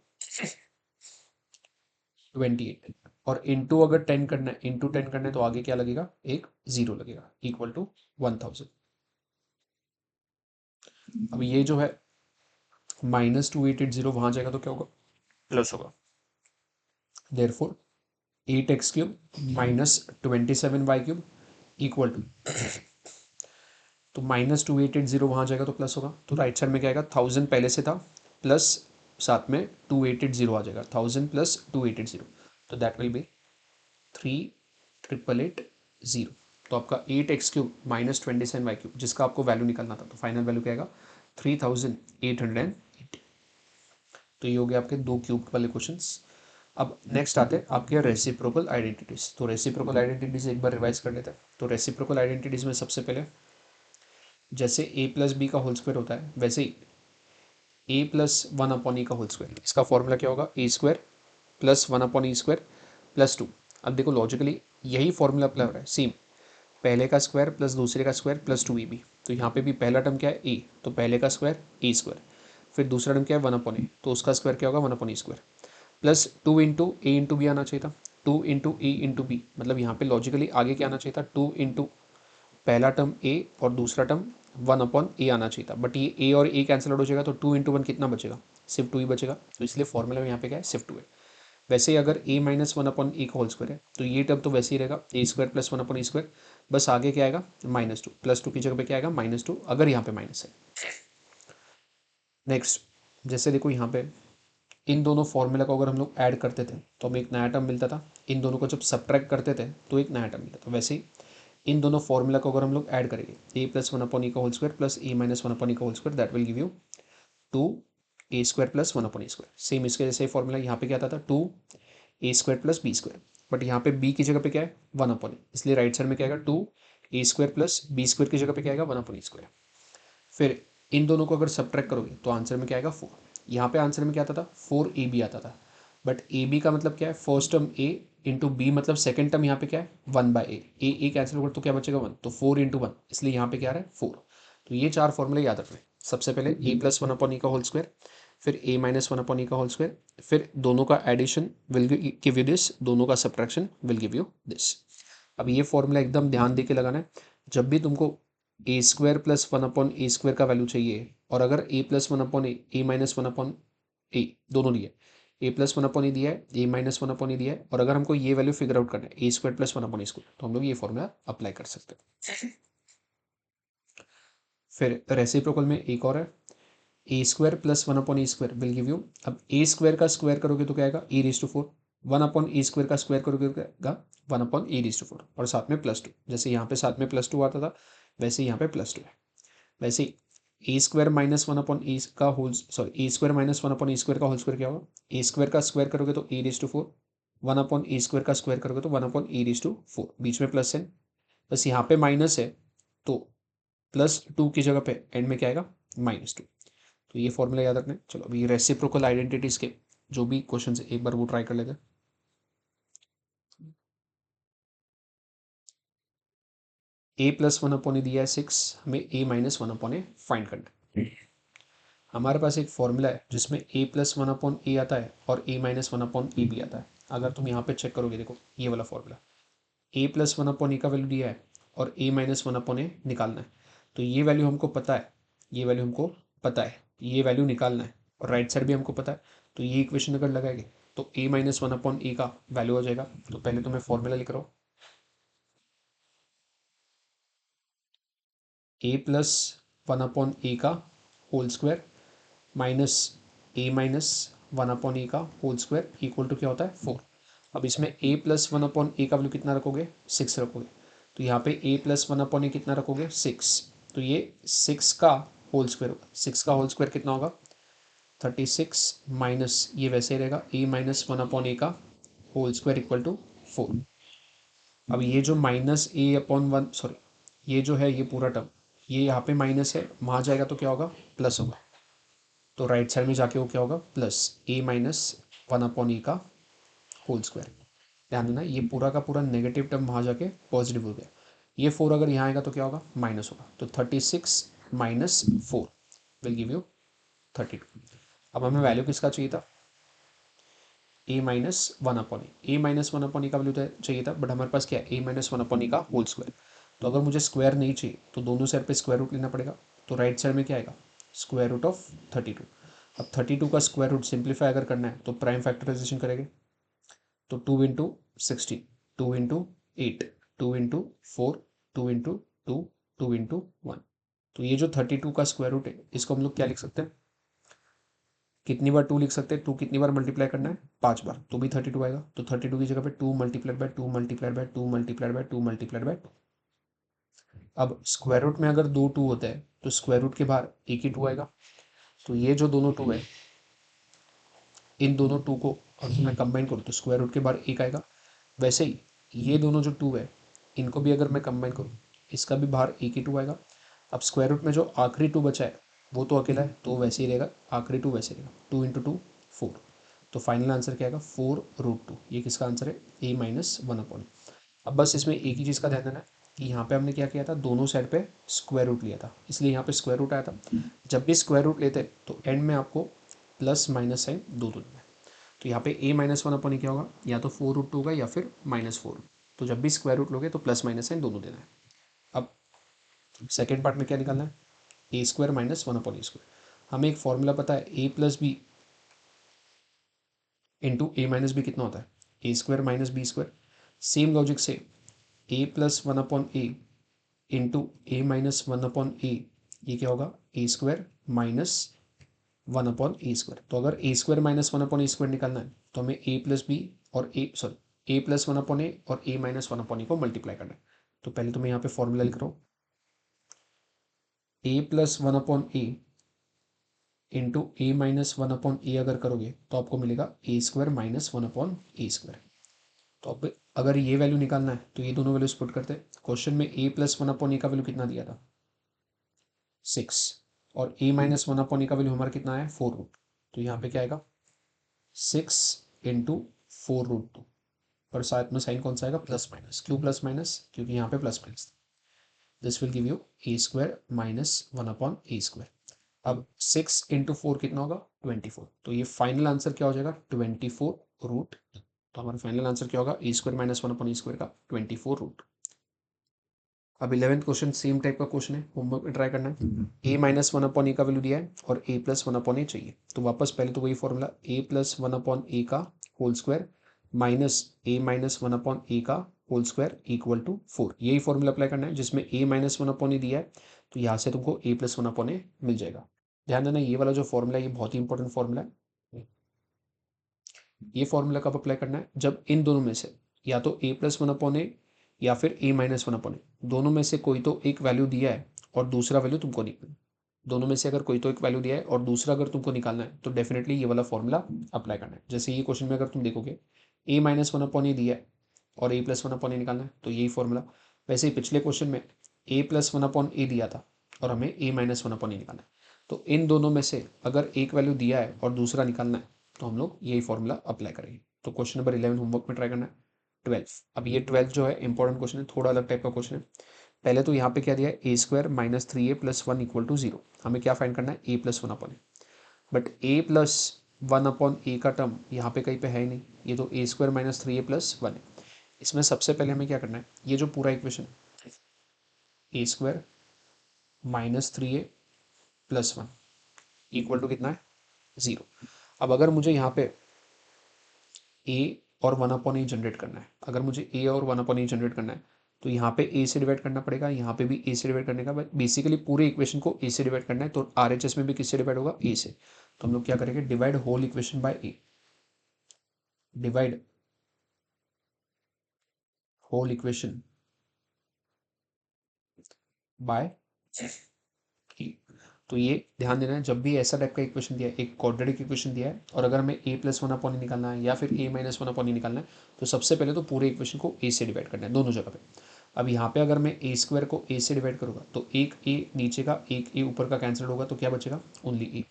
28। और इंटू अगर 10 करना है, इंटू 10 करना है तो आगे क्या लगेगा, एक जीरो लगेगा, इक्वल टू 1000। अब ये जो है -2880 वहां जाएगा तो क्या होगा, प्लस होगा। Therefore 8x³ -27y³ equal to, तो -2880 वहां जाएगा तो प्लस होगा। तो राइट साइड में क्या आएगा, 1000 पहले से था, प्लस साथ में 2880 आ जाएगा, 1000 प्लस 2880, तो दैट विल बी 3880। तो आपका 8x³ -27y³ जिसका आपको वैल्यू निकालना था, तो फाइनल वैल्यू क्या आएगा, 3880। तो ये हो गया आपके दो क्यूब वाले क्वेश्चंस। अब नेक्स्ट आते हैं आपके रेसिप्रोकल आइडेंटिटीज। तो रेसिप्रोकल आइडेंटिटीज एक बार रिवाइज कर लेते हैं। तो रेसिप्रोकल आइडेंटिटीज में सबसे पहले, जैसे a प्लस बी का होल स्क्वायर होता है, वैसे ही a प्लस 1/e का होल स्क्वायर, इसका फॉर्मूला क्या होगा, a² प्लस 1/e² प्लस 2। अब देखो लॉजिकली यही फॉर्मूला अप्लाई हो रहा है, सेम, पहले का स्क्वायर प्लस दूसरे का स्क्वायर प्लस 2ab। तो यहाँ पे भी पहला टर्म क्या है, a, तो पहले का स्क्वायर a², फिर दूसरा टर्म क्या है 1/e, तो उसका स्क्वायर क्या होगा 1/e², प्लस 2 इंटू ए इंटू बी आना चाहिए था, 2 इंटू ए इंटू बी, मतलब यहाँ पे लॉजिकली आगे क्या आना चाहिए था, 2 इंटू पहला टर्म ए और दूसरा टर्म 1/ए आना चाहिए था, बट ये ए और ए कैंसिल आउट हो जाएगा, तो 2 इंटू 1 कितना बचेगा, सिर्फ 2 ही बचेगा। तो इसलिए फॉर्मूला में यहाँ पे क्या है, सिर्फ 2 है। वैसे ही अगर a -1/e का होल स्क्वायर है, तो ये टर्म तो वैसे ही रहेगा a² प्लस 1/e², बस आगे क्या आएगा, -2, प्लस 2 की जगह पे क्या आएगा, -2, अगर यहाँ पे माइनस है। नेक्स्ट, जैसे देखो यहाँ पे इन दोनों फॉर्मूला को अगर हम लोग ऐड करते थे तो हमें एक नया टर्म मिलता था, इन दोनों को जब सब्ट्रैक्ट करते थे तो एक नया टर्म मिलता था। वैसे ही इन दोनों फॉर्मूला को अगर हम लोग ऐड करेंगे, a प्लस 1/e का whole square plus a minus 1/e का whole square, that will give you 2a² plus 1/e²। Same इसके जैसे फॉर्मूला यहाँ पे क्या आता था, 2a² प्लस b², बट यहाँ पे b की जगह पे क्या है, 1/e, इसलिए राइट साइड में क्या आएगा, 2a² प्लस b² की जगह पे क्या आएगा, 1/e²। फिर इन दोनों को अगर सब्ट्रैक्ट करोगे तो आंसर में क्या आएगा, 4। यहाँ पे आंसर में क्या आता था, 4ab आता था, बट ab का मतलब क्या है, first term a into B, मतलब सेकंड टर्म यहाँ पे क्या है, 1/a, ए कैंसिल होगा तो क्या बचेगा 1, तो 4 इंटू 1, इसलिए यहाँ पे क्या आ रहा है 4। तो ये चार फॉर्मूले याद रखना है। सबसे पहले a प्लस 1/e का होल स्क्वायर, फिर a माइनस 1/e का होल स्क्वायर, फिर दोनों का addition will give you this, दोनों का subtraction will give you this. अब ये फॉर्मूला एकदम ध्यान दे के लगाना है। जब भी तुमको a² प्लस 1/a² का वैल्यू चाहिए, और अगर a plus 1/a, a minus 1/a दोनों दिए, a प्लस 1/a दिया है, a माइनस 1/a दिया है, और अगर हमको ये वैल्यू फिगर आउट करना है a² प्लस 1/a², तो हम लोग ये फॉर्मूला अप्लाई कर सकते हैं। फिर रेसिप्रोकल में एक और है, a² plus 1/e² will give you, अब a² का स्क्वायर करोगे तो क्या आएगा, e⁴, 1/e² का स्क्वायर करोगे तो क्या आएगा, 1/e⁴, और साथ में प्लस 2, जैसे यहाँ पे साथ में प्लस 2 आता था, वैसे यहाँ पे प्लस 2 है। वैसे ही a² माइनस 1/e का whole, sorry a² minus 1/e² का होल स्क्वायर क्या होगा, a² का स्क्वायर करोगे तो e⁴, 1/e² का स्क्वायर करोगे तो 1/e⁴, बीच में प्लस है, बस यहाँ पे माइनस है, तो +2 की जगह पे एंड में क्या आएगा, -2। तो ये फॉर्मूला याद रखना है। चलो अभी रेसिप्रोकल आइडेंटिटीज के जो भी क्वेश्चन है एक बार वो ट्राई कर लेते हैं। ए प्लस वन अपॉन ए दिया है 6, हमें ए माइनस वन अपॉन ए फाइंड करना है। हमारे पास एक फॉर्मूला है जिसमें ए प्लस वन अपॉन ए आता है और ए माइनस वन अपॉन ए भी आता है। अगर तुम यहाँ पे चेक करोगे, देखो ये वाला formula, a plus one upon ए का वैल्यू दिया है और ए माइनस वन अपॉन ए निकालना है। तो ये वैल्यू हमको पता है, ये वैल्यू हमको पता है, ये वैल्यू निकालना है और राइट साइड भी हमको पता है। तो ये इक्वेशन अगर लगाएंगे तो ए माइनस वन अपॉन ए का वैल्यू हो जाएगा। तो पहले तो मैं फॉर्मूला लिख रहा हूँ, ए प्लस वन अपॉन ए का whole square minus a minus one upon ए का होल स्क्वायर इक्वल टू क्या होता है 4। अब इसमें ए प्लस वन अपॉन ए का वैल्यू कितना रखोगे, 6 रखोगे। तो यहाँ पे ए प्लस वन अपॉन ए कितना रखोगे, 6। तो ये 6 का होल स्क्वायर होगा। 6 का होल स्क्वायर कितना होगा, 36 माइनस ये वैसे ही रहेगा ए माइनस वन अपॉन ए का होल स्क्वायर इक्वल टू 4। अब ये जो माइनस ए अपॉन वन, सॉरी ये जो है ये पूरा टर्म, ये यहाँ पे माइनस है, वहाँ जाएगा तो क्या होगा, प्लस होगा। तो राइट साइड में जाके वो क्या होगा, plus a minus one upon ई का होल स्क्वायर। ध्यान देना, ये पूरा का पूरा नेगेटिव टर्म वहाँ जाके पॉजिटिव हो गया। ये 4 अगर यहाँ आएगा तो क्या होगा, माइनस होगा। तो 36 माइनस 4 विल गिव यू 32। अब हमें वैल्यू किसका चाहिए था, a minus one upon A minus one upon का वैल्यू चाहिए था, बट हमारे पास क्या है, ए माइनस वन अपॉन का होल स्क्वायर। तो अगर मुझे स्क्वायर नहीं चाहिए तो दोनों साइड पे स्क्वायर रूट लेना पड़ेगा। तो राइट साइड में क्या आएगा, स्क्वायर रूट ऑफ 32। अब 32 का स्क्वायर रूट सिंप्लीफाई अगर करना है तो प्राइम फैक्टराइजेशन करेंगे। तो 2 into 16, 2 into 8, 2 into 4, 2 into 2, 2 into 1। तो ये जो 32 का स्क्वायर रूट है इसको हम लोग क्या लिख सकते हैं, कितनी बार 2 लिख सकते हैं, 2 कितनी बार मल्टीप्लाई करना है, 5 बार, तो भी 32 आएगा। तो 32 की जगह पे 2 multiplied by 2 multiplied by 2 multiplied by 2 multiplied by 2। अब स्क्वायर रूट में अगर दो 2 होते हैं तो स्क्वायर रूट के बाहर एक ही 2 आएगा। तो ये जो दोनों 2 है, इन दोनों 2 को अगर मैं कंबाइन करूँ तो स्क्वायर रूट के बाहर एक आएगा। वैसे ही ये दोनों जो 2 है इनको भी अगर मैं कंबाइन करूँ, इसका भी बाहर एक ही 2 आएगा। अब स्क्वायर रूट में जो आखिरी 2 बचा है वो तो अकेला है, तो वैसे ही रहेगा, आखिरी 2 वैसे रहेगा, 2 इंटू 2 4। तो फाइनल आंसर क्या आएगा, 4√2। ये किसका आंसर है, ए माइनस वन अपॉन। अब बस इसमें एक ही चीज़ का ध्यान देना है कि यहाँ पे हमने क्या किया था, दोनों साइड पे स्क्वायर रूट लिया था, इसलिए यहाँ पे स्क्वायर रूट आया था। जब भी स्क्वायर रूट लेते हैं तो एंड में आपको प्लस माइनस साइन दो देना है। तो यहाँ पे ए माइनस वन अपॉन क्या होगा, या तो 4√2 होगा या फिर -4। तो जब भी स्क्वायर रूट लोगे तो प्लस माइनस साइन दोनों देना है। अब सेकेंड पार्ट में क्या निकालना है, a square minus one upon A square. हमें एक फॉर्मूला पता है, a plus b into a minus b कितना होता है, a square minus b square. Same logic से a plus one upon a into a minus one upon a, ये क्या होगा, a square minus one upon A square. तो अगर a square minus one upon A square निकालना है तो हमें ए प्लस बी और ए प्लस वन अपॉन ए और ए माइनस वन अपॉन ए को मल्टीप्लाई करना है। तो पहले तो मैं यहाँ पे फॉर्मूला लिख रहा हूँ, a plus one upon a into a minus one upon ए अगर करोगे तो आपको मिलेगा ए स्क्वायर माइनस वन अपॉन ए स्क्वायर। तो अब अगर ये वैल्यू निकालना है तो ये दोनों वैल्यूज पुट करते हैं। क्वेश्चन में ए प्लस वन अपॉन ए का वैल्यू कितना दिया था, 6, और ए माइनस वन अपॉन ए का वैल्यू हमारा कितना है, 4√। तो यहाँ पे क्या आएगा, 6 इंटू 4√2। और साथ में साइन कौन सा आएगा, प्लस माइनस। क्यों प्लस माइनस, क्योंकि यहाँ पे plus minus. This will give you A square minus one upon A square. अब 6 इंटू 4 कितना होगा, 24। तो ये फाइनल आंसर क्या हो जाएगा, 24√। तो हमारा फाइनल आंसर क्या होगा, a square minus one upon A square का 24√। अब 11th क्वेश्चन सेम टाइप का क्वेश्चन है, होमवर्क में ट्राई करना है। ए माइनस वन अपॉन ए का वैल्यू दिया है और ए प्लस वन अपॉन ए चाहिए। तो वापस पहले तो वही formula, a plus one upon ए का whole square minus a minus one upon ए का होल स्क्वायर इक्वल टू 4। यही फॉर्मूला अप्लाई करना है जिसमें ए माइनस वन अपॉन ए दिया है। तो यहाँ से तुमको ए प्लस वन अपॉन ए मिल जाएगा। ध्यान देना, ये वाला जो फॉर्मूला है ये बहुत ही इंपॉर्टेंट फॉर्मूला है। ये फॉर्मूला कब अप्लाई करना है, जब इन दोनों में से या तो ए प्लस वन अपॉन ए या फिर ए माइनस वन अपॉन ए, दोनों में से कोई तो एक वैल्यू दिया है और दूसरा वैल्यू तुमको निकालना है। दोनों में से अगर कोई तो एक वैल्यू दिया है और दूसरा अगर तुमको निकालना है तो डेफिनेटली ये वाला फॉर्मूला अप्लाई करना है। जैसे ये क्वेश्चन में अगर तुम देखोगे, ए माइनस वन अपॉन ए दिया है और ए प्लस वन अपॉन ए निकालना है, तो यही फॉर्मूला। वैसे ही पिछले क्वेश्चन में ए प्लस वन अपॉन ए दिया था और हमें ए माइनस वन अपॉन ए निकालना है। तो इन दोनों में से अगर एक वैल्यू दिया है और दूसरा निकालना है तो हम लोग यही फॉर्मूला अप्लाई करेंगे। तो क्वेश्चन नंबर 11 होमवर्क में ट्राई करना है। 12, अब ये 12 जो है इंपॉर्टेंट क्वेश्चन है, थोड़ा अलग टाइप का क्वेश्चन है। पहले तो यहाँ पे क्या दिया है, a square minus 3a plus 1 equal to 0। हमें क्या फाइंड करना है, a plus 1 upon a. But a plus 1 upon ए का टर्म यहाँ पे कहीं पे है ही नहीं, ये तो a square minus 3a plus 1 है। इसमें सबसे पहले हमें क्या करना है, ये जो पूरा equation A square minus 3a plus 1 equal to कितना है, 0। अब अगर मुझे यहाँ पे ए और 1 अपॉन ए जनरेट करना है, अगर मुझे ए और 1 अपॉन ए जनरेट करना है तो यहाँ पे ए से डिवाइड करना पड़ेगा, यहाँ पे भी ए से डिवाइड करने का। बट बेसिकली पूरे इक्वेशन को ए से डिवाइड करना है, तो आरएचएस में भी किससे डिवाइड होगा, ए से। तो हम लोग क्या करेंगे, divide whole equation by a, divide whole equation by a. तो ये ध्यान देना है, जब भी ऐसा टाइप का इक्वेशन दिया है, एक क्वाड्रेटिक इक्वेशन दिया है और अगर हमें ए प्लस 1 अपॉन निकालना है या फिर ए माइनस 1 अपॉन निकालना है, तो सबसे पहले तो पूरे इक्वेशन को ए से डिवाइड करना है दोनों जगह पे। अब यहाँ पे अगर मैं ए स्क्वायर को ए से डिवाइड करूँगा तो एक ए नीचे का एक ए ऊपर का कैंसिल होगा, तो क्या बचेगा, ओनली ए।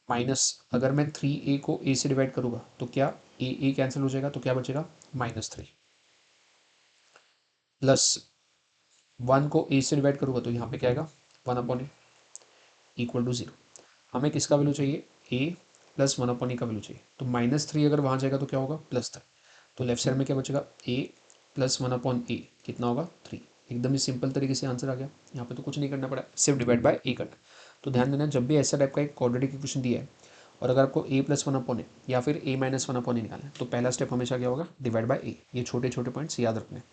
माइनस अगर मैं 3a को a से डिवाइड करूँगा तो क्या ए कैंसिल हो जाएगा, तो क्या बचेगा, -3। प्लस 1 को a से डिवाइड करूँगा तो यहाँ पे क्या आएगा, 1 अपॉन ए इक्वल टू 0। हमें किसका वैल्यू चाहिए, a प्लस 1 अपॉन ए का वैल्यू चाहिए। तो -3 अगर वहाँ जाएगा तो क्या होगा, +3। तो लेफ्ट साइड में क्या बचेगा, a प्लस 1 अपॉन ए कितना होगा, 3। एकदम ही सिंपल तरीके से आंसर आ गया। यहाँ पे तो कुछ नहीं करना पड़ा, सिर्फ डिवाइड बाय ए करना। तो ध्यान देना, जब भी ऐसा टाइप का एक क्वाड्रेटिक इक्वेशन दिया है और अगर आपको a प्लस 1 अपॉन ए या फिर a माइनस 1 अपॉन ए निकालना है, तो पहला स्टेप हमेशा क्या होगा, डिवाइड बाय ए। ये छोटे छोटे पॉइंट्स याद रखने हैं।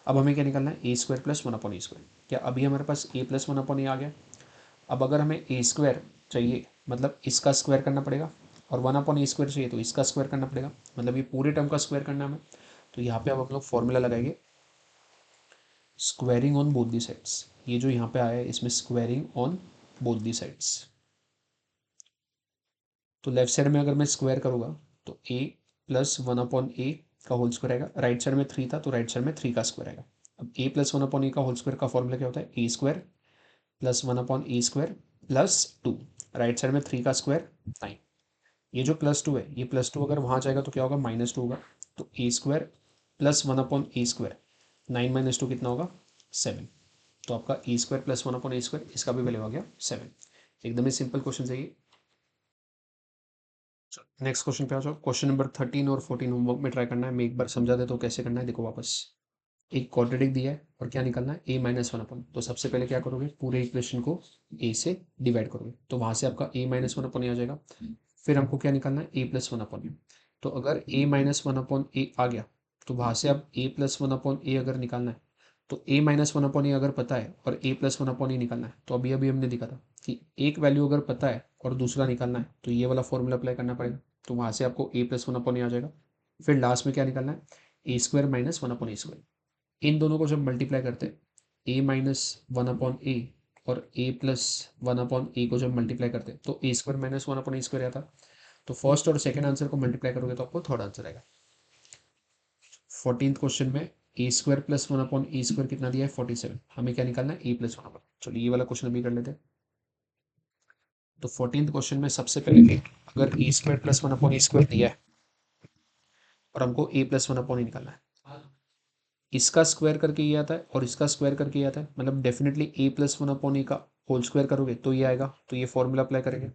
अब हमें क्या निकालना है, a square plus 1 upon A square. क्या अभी हमारे पास a प्लस 1 अपॉन ए आ गया। अब अगर हमें ए स्क्वायर चाहिए, मतलब इसका स्क्वायर करना पड़ेगा, और 1 अपॉन ए स्क्वायर चाहिए तो इसका स्क्वायर करना पड़ेगा, मतलब ये पूरे टर्म का स्क्वायर करना है हमें। तो यहाँ पे अब हम लोग फॉर्मूला लगाएंगे, squaring on both the sides. ये जो यहाँ पे आया है इसमें squaring on both the sides. तो लेफ्ट साइड में अगर मैं स्क्वायर करूँगा तो a प्लस 1 अपॉन ए का होल स्क्वायर आएगा। राइट साइड में 3 था तो राइट साइड में 3 का स्क्वायर आएगा। अब a प्लस 1 अपॉन ए का होल स्क्वायर का फॉर्मूला क्या होता है, a square plus 1 upon A square plus 2। Right side में 3 का स्क्वायर 9। ये जो +2 है, ये +2 अगर वहाँ जाएगा तो क्या होगा, -2 होगा। तो a square plus 1 upon A square, 9 minus 2 कितना होगा, 7। तो आपका ए स्क्वायर प्लस 1 अपॉन ए स्क्वायर, इसका भी वैल्यू आ गया 7। एकदम ही सिंपल क्वेश्चन है ये। नेक्स्ट क्वेश्चन पे आ जाओ। क्वेश्चन नंबर 13 और 14 होमवर्क में ट्राई करना है। मैं एक बार समझा देता हूँ कैसे करना है। देखो वापस, एक क्वाड्रेटिक दिया है और क्या निकालना है, a माइनस 1 अपन। तो सबसे पहले क्या करोगे, पूरे इक्वेशन को a से डिवाइड करोगे, तो वहां से आपका a माइनस 1 अपन आ जाएगा। फिर हमको क्या निकालना है, a प्लस 1 अपन। तो अगर a माइनस 1 अपॉन ए आ गया तो वहां से अब a प्लस 1 अपॉन ए अगर निकालना है, तो a माइनस 1 अपॉन ए अगर पता है और a प्लस 1 अपॉन ए निकालना है, तो अभी अभी हमने दिखा था कि एक वैल्यू अगर पता है और दूसरा निकालना है तो ये वाला फॉर्मूला अप्लाई करना पड़ेगा। तो वहां से आपको a प्लस 1 अपॉन ए आ जाएगा। फिर लास्ट में क्या निकालना है, a square minus 1 upon A square. इन दोनों को जब मल्टीप्लाई करते हैं, ए माइनस 1 अपॉन ए और ए प्लस 1 अपॉन ए को जब मल्टीप्लाई करते हैं तो a square minus 1 upon A square आता है। तो फर्स्ट और सेकंड आंसर को मल्टीप्लाई करोगे तो आपको थर्ड आंसर आएगा। 14th क्वेश्चन में a square plus 1 upon A square कितना दिया है, 47। हमें क्या निकालना है, ए प्लस 1 अपॉन। चलिए ये वाला क्वेश्चन अभी कर लेते हैं। तो 14th क्वेश्चन में सबसे पहले अगर a square plus 1 upon A square दिया है और हमको ए प्लस 1 अपॉन निकालना है, इसका स्क्वायर करके ये आता है और इसका स्क्वायर करके ये आता है, मतलब डेफिनेटली ए प्लस 1 अपॉन ए का होल स्क्वायर करोगे तो ये आएगा। तो ये फॉर्मूला अप्लाई करेंगे,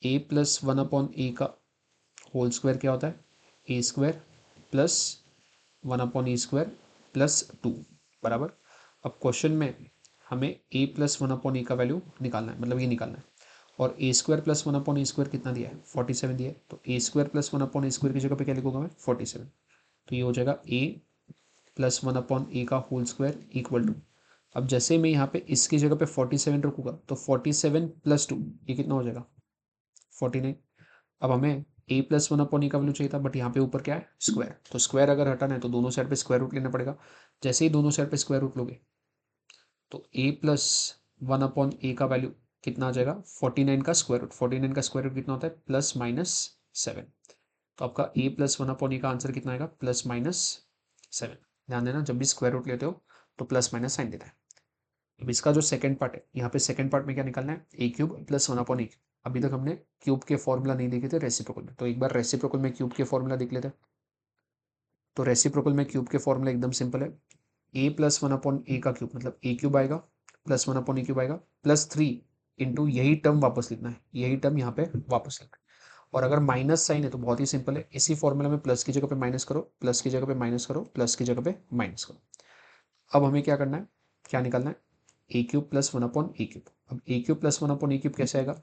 ए प्लस 1 अपॉन ए का होल स्क्वायर क्या होता है, a square plus 1 upon A square plus 2 बराबर। अब क्वेश्चन में हमें ए प्लस 1 अपॉन ए का वैल्यू निकालना है, मतलब ये निकालना है। और ए स्क्वायर प्लस 1 अपॉन ए स्क्वायर कितना दिया है, 47 दिया है। तो a square plus 1 upon A square की जगह पे क्या लिखूंगा मैं, 47। तो ये हो जाएगा ए प्लस 1 अपॉन ए का होल स्क्वायर इक्वल टू, अब जैसे मैं यहाँ पे इसकी जगह पे 47 रखूंगा तो 47 प्लस 2 ये कितना हो जाएगा, 49। अब हमें ए प्लस 1 अपॉन ए का वैल्यू चाहिए था, बट यहाँ पे ऊपर क्या है, स्क्वायर। तो स्क्वायर अगर हटाना है तो दोनों साइड पे स्क्वायर रूट लेना पड़ेगा। जैसे ही दोनों साइड पे स्क्वायर रूट लोगे तो ए प्लस 1 अपॉन ए का वैल्यू कितना आ जाएगा, 49 का स्क्वायर रूट। 49 का स्क्वायर रूट कितना होता है, +-7। तो आपका ए प्लस 1 अपॉन ए का आंसर कितना आएगा, +-7। ध्यान देना, जब भी स्क्वायर रूट लेते हो तो प्लस माइनस साइन देना है। अब इसका जो सेकंड पार्ट है, यहाँ पे सेकंड पार्ट में क्या निकालना है, ए क्यूब प्लस 1 अपॉन ए। अभी तक हमने क्यूब के फॉर्मूला नहीं देखे थे रेसिप्रोकल में, तो एक बार रेसिप्रोकल में क्यूब के फॉर्मूला देख लेते हैं। तो रेसिप्रोकल में क्यूब के फॉर्मूला एकदम सिंपल है, ए प्लस वन अपॉन ए का क्यूब मतलब ए क्यूब आएगा, प्लस वन अपॉन ए क्यूब आएगा, प्लस थ्री इंटू यही टर्म वापस लिखना है, यही टर्म यहाँ पे वापस लिखना है। और अगर माइनस साइन है तो बहुत ही सिंपल है, इसी फॉर्मूला में प्लस की जगह पे माइनस करो, प्लस की जगह पे माइनस करो, प्लस की जगह पे माइनस करो। अब हमें क्या करना है, क्या निकालना है, a cube plus one upon A cube. अब ए क्यूब प्लस वन अपॉन ए क्यूब कैसे आएगा,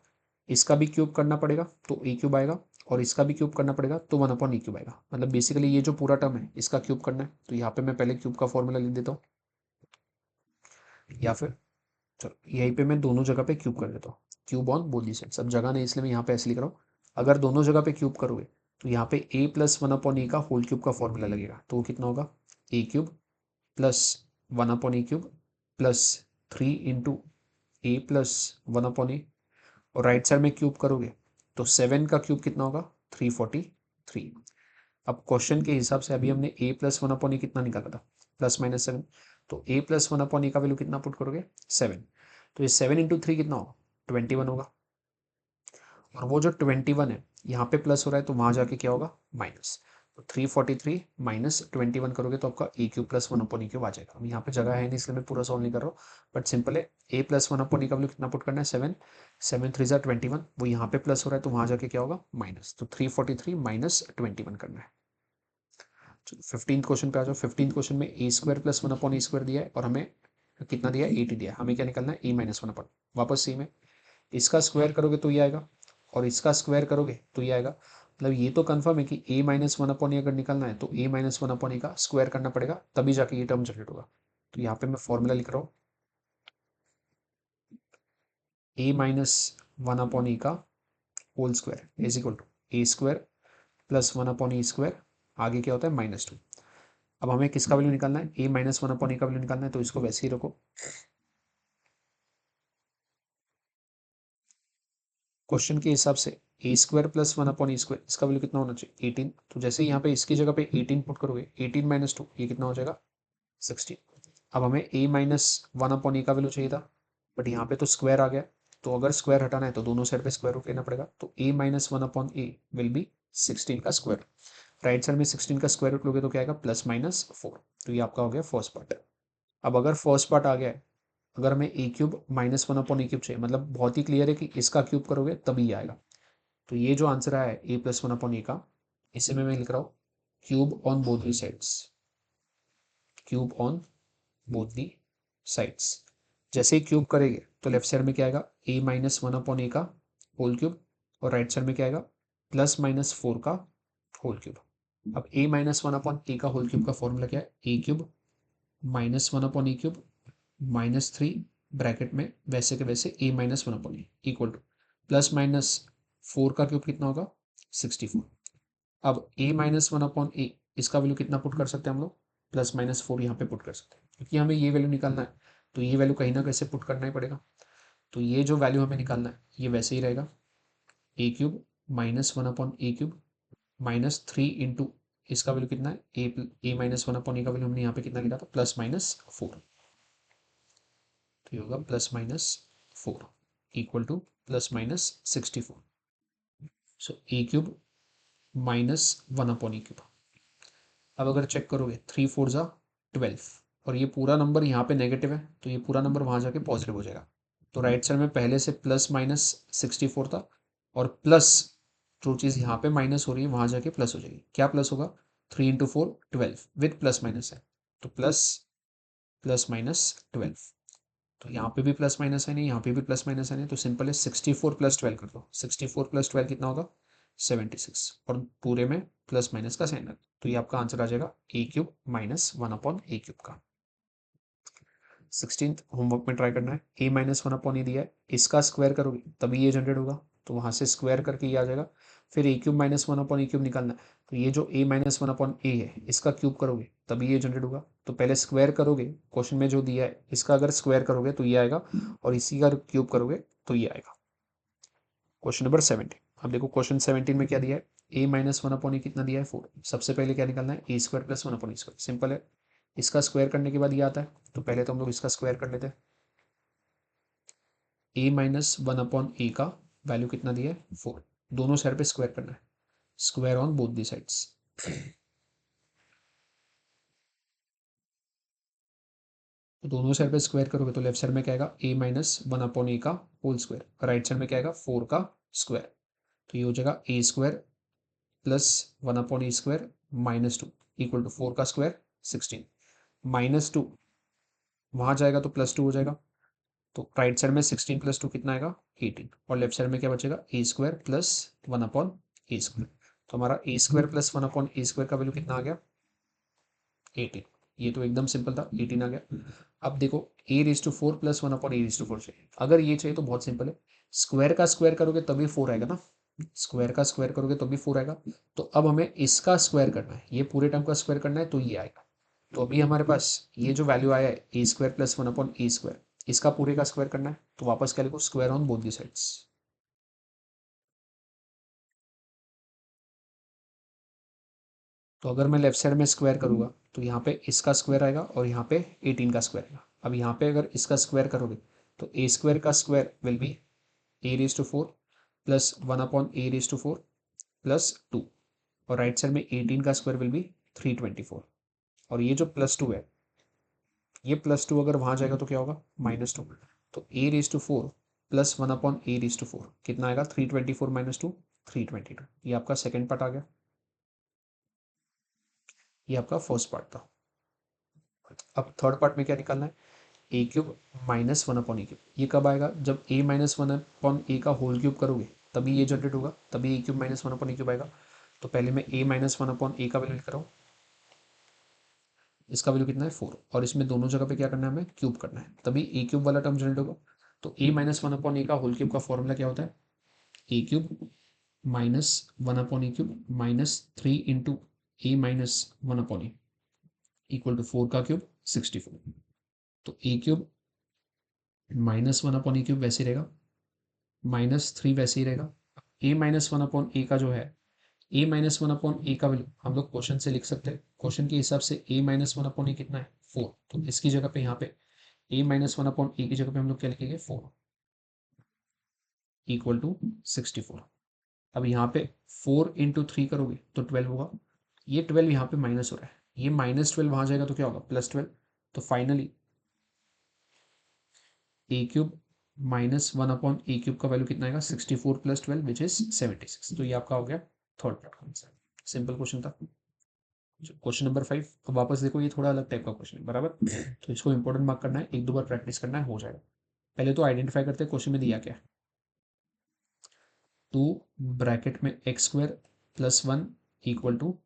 इसका भी क्यूब करना पड़ेगा तो ए क्यूब आएगा, और इसका भी क्यूब करना पड़ेगा तो वन अपॉन ए क्यूब आएगा। मतलब बेसिकली ये जो पूरा टर्म है इसका क्यूब करना है, तो यहाँ पे मैं पहले क्यूब का फॉर्मूला लिख देता हूँ, या फिर चलो यहीं पे मैं दोनों जगह पे क्यूब कर देता हूँ, cube on both the sides. अब जगह नहीं इसलिए मैं यहाँ पे ऐसे लिख रहा हूँ, अगर दोनों जगह पे क्यूब करोगे तो यहाँ पे ए प्लस वन अपॉन ए का होल क्यूब का फॉर्मूला लगेगा, तो वो कितना होगा, ए cube plus one upon A cube plus three into a plus one upon ए, और राइट साइड में क्यूब करोगे तो 7 का क्यूब कितना होगा, 343। अब क्वेश्चन के हिसाब से अभी हमने ए प्लस वन अपॉन ए कितना निकाला था, प्लस माइनस 7, तो ए प्लस वन अपॉन ए का वैल्यू कितना पुट करोगे, 7। तो ये 7 इंटू थ्री कितना होगा, 21 होगा, और वो जो 21 है यहाँ पे प्लस हो रहा है तो वहां जाके क्या होगा, माइनस। तो 343 माइनस 21 करोगे तो आपका ए क्यूब प्लस वन अपॉन ए क्यूब आ जाएगा। अब यहाँ पे जगह है नहीं इसलिए मैं पूरा सॉल्व नहीं कर रहा हूँ, बट सिंपल है, ए प्लस वन अपॉन ए का वैल्यू कितना पुट करना है, 7, 7 3 ज़ा 21, वो यहाँ पे प्लस हो रहा है तो वहां जाके क्या होगा, माइनस। तो 343 माइनस 21 करना है। चलो 15th क्वेश्चन पे आ जाओ। 15th क्वेश्चन में a square plus one upon A square दिया है, और हमें कितना दिया है, 80 दिया है। हमें क्या निकालना है, ए माइनस वन अपॉन, वापस सी में इसका स्क्वायर करोगे तो ये आएगा, और इसका स्क्वायर करोगे तो ये आएगा। मतलब ये तो कंफर्म है कि ए माइनस वन अपॉन ए अगर निकालना है तो ए माइनस वन अपॉन ए का स्क्वायर करना पड़ेगा, तभी जाके ये टर्म जनरेट होगा। तो यहाँ पे मैं फॉर्मूला लिख रहा हूँ, ए माइनस वन अपॉन ए का whole square is equal to A square plus one upon A square, आगे क्या होता है, -2। अब हमें किसका वैल्यू निकालना है, ए माइनस वन अपॉन ए का वैल्यू निकालना है, तो इसको वैसे ही रखो। क्वेश्चन के हिसाब से ए स्क्वायर प्लस वन अपॉन ए स्क्वायर, इसका वैल्यू कितना होना चाहिए, 18। तो जैसे यहाँ पे इसकी जगह पे 18 पुट करोगे, 18 माइनस 2 ये कितना हो जाएगा, 16। अब हमें ए माइनस वन अपॉन ए का वैल्यू चाहिए था, बट यहाँ पे तो स्क्वायर आ गया, तो अगर स्क्वायर हटाना है तो दोनों साइड पे स्क्वायर रूट लेना पड़ेगा। तो a minus one upon a will be 16 का स्क्वायर। राइट साइड में 16 का स्क्वायर रूट लोगे तो क्या आएगा, +-4। तो ये आपका हो गया फर्स्ट पार्ट। अब अगर फर्स्ट पार्ट आ गया है, अगर हमें ए क्यूब माइनस वन अपॉन ए क्यूब चाहिए, मतलब बहुत ही क्लियर है कि इसका क्यूब करोगे तभी ये आएगा। तो ये जो आंसर आया है ए प्लस वन अपॉन ए का, इसे मैं लिख रहा हूँ cube on both the sides, cube on both the sides. जैसे ही क्यूब करेंगे तो लेफ्ट साइड में क्या आएगा, ए माइनस वन अपॉन ए का होल क्यूब, और राइट साइड में क्या आएगा, +-4 का होल क्यूब। अब ए माइनस वन अपॉन ए का होल क्यूब का फॉर्मूला क्या है, a cube minus one upon A cube -3 bracket में वैसे के वैसे a minus one upon a equal to +-4 का क्यूब कितना होगा, 64। अब a minus one upon a, इसका वैल्यू कितना पुट कर सकते हैं हम लोग, +-4 यहाँ पे पुट कर सकते हैं, क्योंकि हमें ये वैल्यू निकालना है तो ये वैल्यू कहीं ना कैसे पुट करना ही पड़ेगा। तो ये जो वैल्यू हमें निकालना है ये वैसे ही रहेगा, ए क्यूब माइनस वन अपॉन ए क्यूब -3 इंटू इसका वैल्यू कितना है, ए माइनस वन अपॉन ए का वैल्यू हमने यहाँ पे कितना लिखा था, +-4। तो ये होगा +-4 equal to +-64। So A cube minus one upon A cube. अब अगर चेक करोगे 3 4 ज़ा 12, और ये पूरा नंबर यहाँ पे नेगेटिव है तो ये पूरा नंबर वहाँ जाके पॉजिटिव हो जाएगा। तो राइट साइड में पहले से +-64 था, और प्लस जो चीज़ यहाँ पे माइनस हो रही है वहाँ जाके प्लस हो जाएगी। क्या प्लस होगा, 3 × 4 12 विद प्लस माइनस है, तो प्लस +-12। तो यहाँ पे भी प्लस माइनस है नहीं, यहाँ पे भी प्लस माइनस है नहीं, तो सिंपल है 64 + 12 कर दो। 64 + 12 कितना होगा, 76, और पूरे में प्लस माइनस का साइन है, तो ये आपका आंसर आ जाएगा ए क्यूब माइनस वन अपॉन ए क्यूब का। 16th होमवर्क में ट्राई करना है, ए माइनस वन अपॉन ए दिया है, इसका स्क्वायर करोगे तभी ये जनरेट होगा, तो वहां से स्क्वायर करके ये आ जाएगा। फिर ए क्यूब माइनस वन अपॉन ए क्यूब निकालना है, तो ये जो ए माइनस वन अपॉन ए है इसका क्यूब करोगे तभी ये जनरेट होगा। तो पहले स्क्वायर करोगे, क्वेश्चन में जो दिया है इसका अगर स्क्वायर करोगे तो ये आएगा, और इसी का क्यूब करोगे तो ये आएगा। Question number 17। अब देखो क्वेश्चन 17 में क्या दिया है, ए माइनस वन अपॉन ए कितना दिया है, 4। सबसे पहले क्या निकालना है, a square plus one upon A square. Simple है, इसका स्क्वायर करने के बाद ये आता है, तो पहले तो हम लोग इसका स्क्वायर कर लेते हैं। ए माइनस वन अपॉन ए का वैल्यू कितना दिया है, 4। दोनों साइड पे स्क्वायर करना है, square on both the sides. तो दोनों साइड पे स्क्वायर करोगे तो लेफ्ट साइड में क्या आएगा, ए माइनस वन अपॉन ए का होल स्क्वायर, राइट साइड में क्या आएगा, 4 का स्क्वायर। तो ये हो जाएगा a square plus one upon A square minus two equal to 4 का स्क्वायर 16। -2 वहां जाएगा तो +2 हो जाएगा। तो राइट साइड में 16 + 2 कितना आएगा, 18। और लेफ्ट साइड में क्या बचेगा, ए स्क्वायर प्लस वन अपॉन ए स्क्वायर। तो हमारा ए स्क्वायर प्लस वन अपॉन ए स्क्वायर का वैल्यू कितना आ गया, 18। ये तो एकदम सिंपल था, 18 आ गया। अब देखो a⁴ plus one upon a⁴ चाहिए। अगर ये चाहिए तो बहुत सिंपल है, स्क्वायर का स्क्वायर करोगे तभी 4 आएगा ना, स्क्वायर का स्क्वायर करोगे तभी 4 आएगा। तो अब हमें इसका स्क्वायर करना है, ये पूरे टर्म का स्क्वायर करना है, तो ये आएगा। तो अभी हमारे पास ये जो वैल्यू आया है a square plus one upon A square, इसका पूरे का स्क्वायर करना है, तो वापस क्या लिखो, square on both the sides. तो अगर मैं लेफ्ट साइड में स्क्वायर करूंगा तो यहाँ पे इसका स्क्वायर आएगा और यहाँ पे 18 का स्क्वायर आएगा। अब यहाँ पे अगर इसका स्क्वायर करोगे तो ए स्क्वायर का square will be a⁴ plus one upon a⁴ plus 2। और राइट साइड में 18 का स्क्वायर विल बी 324। और ये जो +2 है, ये +2 अगर वहां जाएगा तो क्या होगा, -2। तो a⁴ plus one upon a⁴ कितना आएगा, 324 माइनस टू 322। ये आपका सेकेंड पार्ट आ गया, ये आपका फर्स्ट पार्ट था। अब थर्ड पार्ट में क्या निकालना है, a cube minus one upon A cube. ये कब आएगा, जब ए माइनस वन अपॉन ए का होल क्यूब करोगे तभी ये जनरेट होगा, तभी a cube minus one upon A cube आएगा। तो पहले मैं ए माइनस वन अपॉन ए का वैल्यू लिख रहा हूँ, इसका वैल्यू कितना है 4। और इसमें दोनों जगह पे क्या करना है, हमें क्यूब करना है, तभी ए क्यूब वाला टर्म जनरेट होगा। तो ए माइनस वन अपॉन ए का होल क्यूब का फॉर्मूला क्या होता है, a cube minus one upon A cube minus 3 a minus one upon a equal to 4 का क्यूब 64। तो a cube minus one upon A cube वैसे रहेगा, -3 वैसे ही रहेगा। ए माइनस वन अपॉन ए का जो है, ए माइनस वन अपॉन ए का वैल्यू हम लोग क्वेश्चन से लिख सकते हैं। क्वेश्चन के हिसाब से ए माइनस वन अपॉन ए कितना है, 4। तो इसकी जगह पे यहाँ पे ए माइनस वन अपॉन ए की जगह पे हम लोग क्या लिखेंगे, 4 इक्वल टू 64। अब यहाँ पे 4 इंटू 3 करोगे तो 12 होगा। ये 12 यहाँ पे माइनस हो रहा है, ये -12 वहां जाएगा तो क्या होगा, +12। तो फाइनली ए क्यूब माइनस वन अपॉन ए क्यूब का वैल्यू कितना आएगा, 64 + 12 विच इज 76। तो ये आपका हो गया थर्ड पार्ट का आंसर। सिंपल क्वेश्चन था। क्वेश्चन नंबर 5, अब वापस देखो, ये थोड़ा अलग टाइप का क्वेश्चन है बराबर। तो इसको इंपॉर्टेंट मार्क करना है, एक दो बार प्रैक्टिस करना है, हो जाएगा। पहले तो आइडेंटिफाई करते हैं क्वेश्चन में दिया क्या है। टू ब्रैकेट में x² + 1 इक्वल टू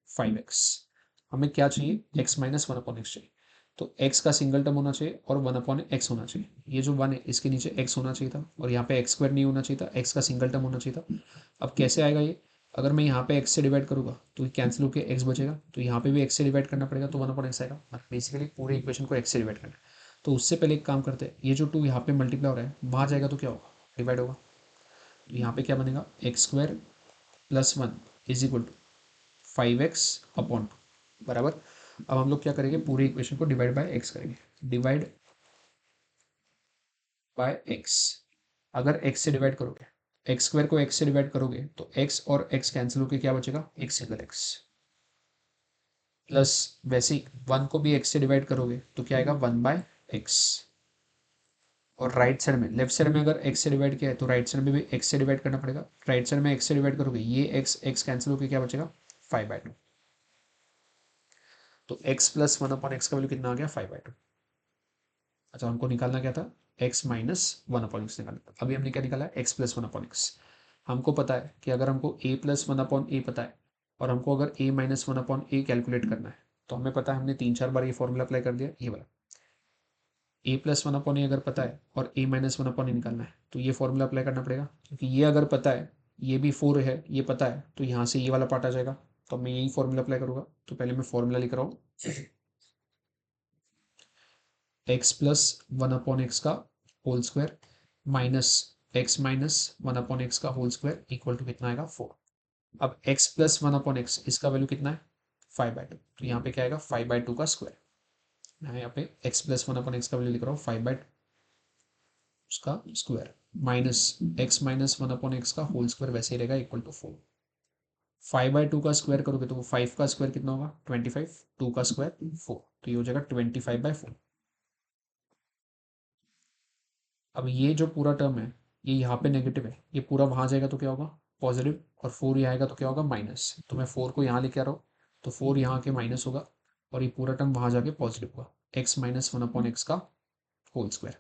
5x। हमें क्या चाहिए, x minus one upon X चाहिए। तो x का सिंगल टर्म होना चाहिए और 1 अपॉन एक्स होना चाहिए। ये जो 1 है इसके नीचे x होना चाहिए था और यहाँ पे x² नहीं होना चाहिए था, x का सिंगल टर्म होना चाहिए था। अब कैसे आएगा ये, अगर मैं यहाँ पे x से डिवाइड करूंगा तो ये कैंसिल होकर x बचेगा, तो यहाँ पे भी x से डिवाइड करना पड़ेगा, तो 1 अपॉन एक्स आएगा। बेसिकली पूरे इक्वेशन को x से डिवाइड करना है। तो उससे पहले एक काम करते हैं, ये जो 2 यहाँ पे मल्टीप्लाई हो रहा है वहाँ जाएगा तो क्या होगा, डिवाइड होगा। तो यहाँ पे क्या बनेगा, x² + 1 is equal to 5x upon 2 बराबर। अब हम लोग क्या करेंगे, पूरे इक्वेशन को डिवाइड बाय x करेंगे, डिवाइड बाय x। अगर x से डिवाइड करोगे, x² को x से डिवाइड करोगे तो x और x कैंसिल होकर क्या बचेगा, एक सिंगल x प्लस, वैसे ही 1 को भी x से डिवाइड करोगे तो क्या आएगा, 1/x। और राइट साइड में, लेफ्ट साइड में अगर x से डिवाइड किया है तो राइट साइड में भी x से डिवाइड करना पड़ेगा। राइट साइड में x से डिवाइड करोगे, ये x कैंसिल होकर क्या बचेगा, 5/2। तो x + 1 अपॉन एक्स का वैल्यू कितना आ गया, 5/2। अच्छा, हमको निकालना क्या था, x minus one upon x निकालना था। अभी हमने क्या निकाला है, x + 1 अपॉन एक्स। हमको पता है कि अगर हमको a + 1 अपॉन ए पता है और हमको अगर a minus one upon A calculate करना है, तो हमें पता है, हमने 3-4 बार ये फॉर्मूला अप्लाई कर दिया, ये वाला। a + 1 अपॉन ए अगर पता है और a माइनस वन अपॉन ए निकालना है तो ये फॉर्मूला अप्लाई करना पड़ेगा, क्योंकि ये अगर पता है, ये भी 4 है, ये पता है, तो यहाँ से ये वाला पार्ट आ जाएगा। तो मैं यही फॉर्मूला अप्लाई करूंगा। तो पहले मैं फॉर्मूला लिख रहा हूँ, x + 1 अपॉन एक्स का whole square minus x minus one upon X का होल स्क्वायर इक्वल टू कितना आएगा, 4। अब x + 1 अपॉन एक्स, इसका वैल्यू कितना है, 5/2। तो यहाँ पे क्या आएगा, 5/2 का स्क्वायर। मैं यहाँ पे x + 1 अपॉन एक्स का वैल्यू लिख रहा हूँ, 5/2 उसका square minus x minus one upon X का होल स्क्वायर वैसे ही रहेगा, इक्वल टू 4। 5/2 का स्क्वायर करोगे तो 5 का स्क्वायर कितना होगा, 25। 2 का स्क्वायर 4, तो ये हो जाएगा 25/4। अब ये जो पूरा टर्म है ये यहाँ पे नेगेटिव है, ये पूरा वहाँ जाएगा तो क्या होगा पॉजिटिव, और 4 यहाँ आएगा तो क्या होगा माइनस। तो मैं 4 को यहाँ लेके आ रहा हूँ, तो 4 यहाँ के माइनस होगा और ये पूरा टर्म वहाँ जाके पॉजिटिव होगा, x minus one upon X का होल स्क्वायर।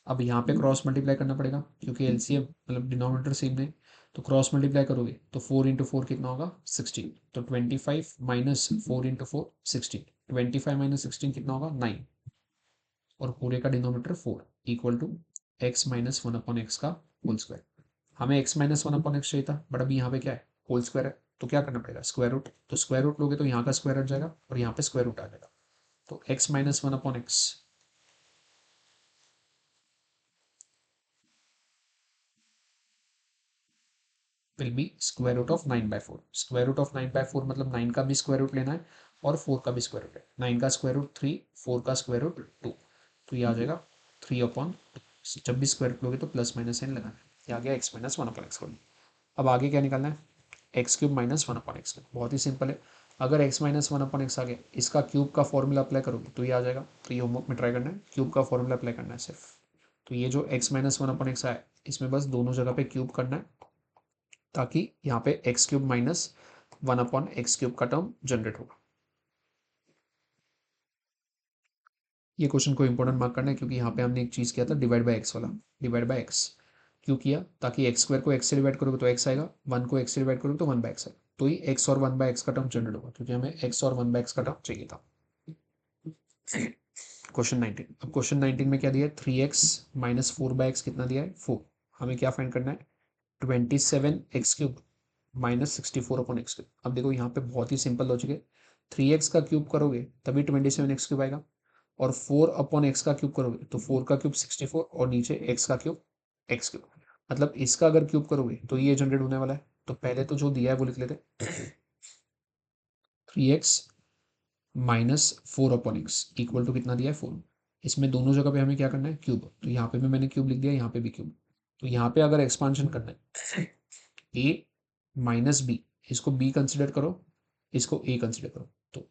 अब यहाँ पे क्रॉस मल्टीप्लाई करना पड़ेगा क्योंकि एलसीएम मतलब डिनोमिनेटर सेम है, तो क्रॉस मल्टीप्लाई करोगे तो 4 इंटू फोर कितना होगा 16, तो 25 माइनस 4 इंटू फोर 16, 25 माइनस 16 कितना होगा 9, और पूरे का denominator 4 equal to x minus one upon X का होल स्क्वायर। हमें x minus one upon X चाहिए था, बट अभी यहाँ पे क्या है होल स्क्वायर है, तो क्या करना पड़ेगा स्क्वायर रूट, तो स्क्वायर रूट लोगे तो यहाँ का स्क्वायर हट जाएगा और यहाँ पे स्क्वायर रूट आ जाएगा, तो X minus one upon X will be square root of 9/4। Square root of 9/4 मतलब 9 का भी स्क्वायर रूट लेना है और 4 का भी स्क्वायर रूट है। 9 का स्क्वायर रूट 3, 4 का स्क्वायर रूट 2, तो ये आ जाएगा 3/2। जब भी स्क्वायर रूट लोगे तो प्लस माइनस साइन लगाना है, ये आ गया x minus one upon x. अब आगे क्या निकालना है x cube minus one upon x. बहुत ही सिंपल है, अगर x minus one upon x आ गया, इसका क्यूब का फॉर्मूला अप्लाई करोगे तो ये आ जाएगा, तो ये होमवर्क में ट्राई करना है, क्यूब का फॉर्मूला अप्लाई करना है सिर्फ। तो ये जो x minus one upon x आया इसमें बस दोनों जगह पे क्यूब करना है, ताकि यहाँ पे x cube minus one upon x cube का टर्म जनरेट होगा। ये क्वेश्चन को इंपॉर्टेंट मार्क करना है क्योंकि यहाँ पे हमने एक चीज़ किया था डिवाइड बाय एक्स वाला, डिवाइड बाय एक्स क्यों किया, ताकि एक्स स्क्वायर को एक्स से डिवाइड करोगे तो एक्स आएगा, वन को एक्स से डिवाइड करोगे तो वन बाय एक्स आएगा, तो ही एक्स और वन बाय एक्स का टर्म जनरेट होगा, क्योंकि हमें एक्स और वन बाय एक्स का टर्म चाहिए था। क्वेश्चन 19, अब क्वेश्चन 19 में क्या दिया है 3x minus four by x कितना दिया है 4, हमें क्या फाइंड करना है 27x³ minus 64 upon x cube. अब देखो यहाँ पे बहुत ही सिंपल लॉजिक है, 3x का क्यूब करोगे तभी 27x³ आएगा, और 4 अपॉन एक्स का क्यूब करोगे तो 4 का क्यूब 64 और नीचे x का क्यूब एक्स क्यूब, मतलब इसका अगर क्यूब करोगे तो ये जनरेट होने वाला है। तो पहले तो जो दिया है वो लिख लेते, 3x minus four upon X equal to कितना दिया है 4। इसमें दोनों जगह पे हमें क्या करना है क्यूब, तो यहाँ पे भी मैंने क्यूब लिख दिया, यहाँ पे भी क्यूब। तो यहाँ पे अगर एक्सपांशन करना है a माइनस बी, इसको b कंसिडर करो, इसको a कंसिडर करो, तो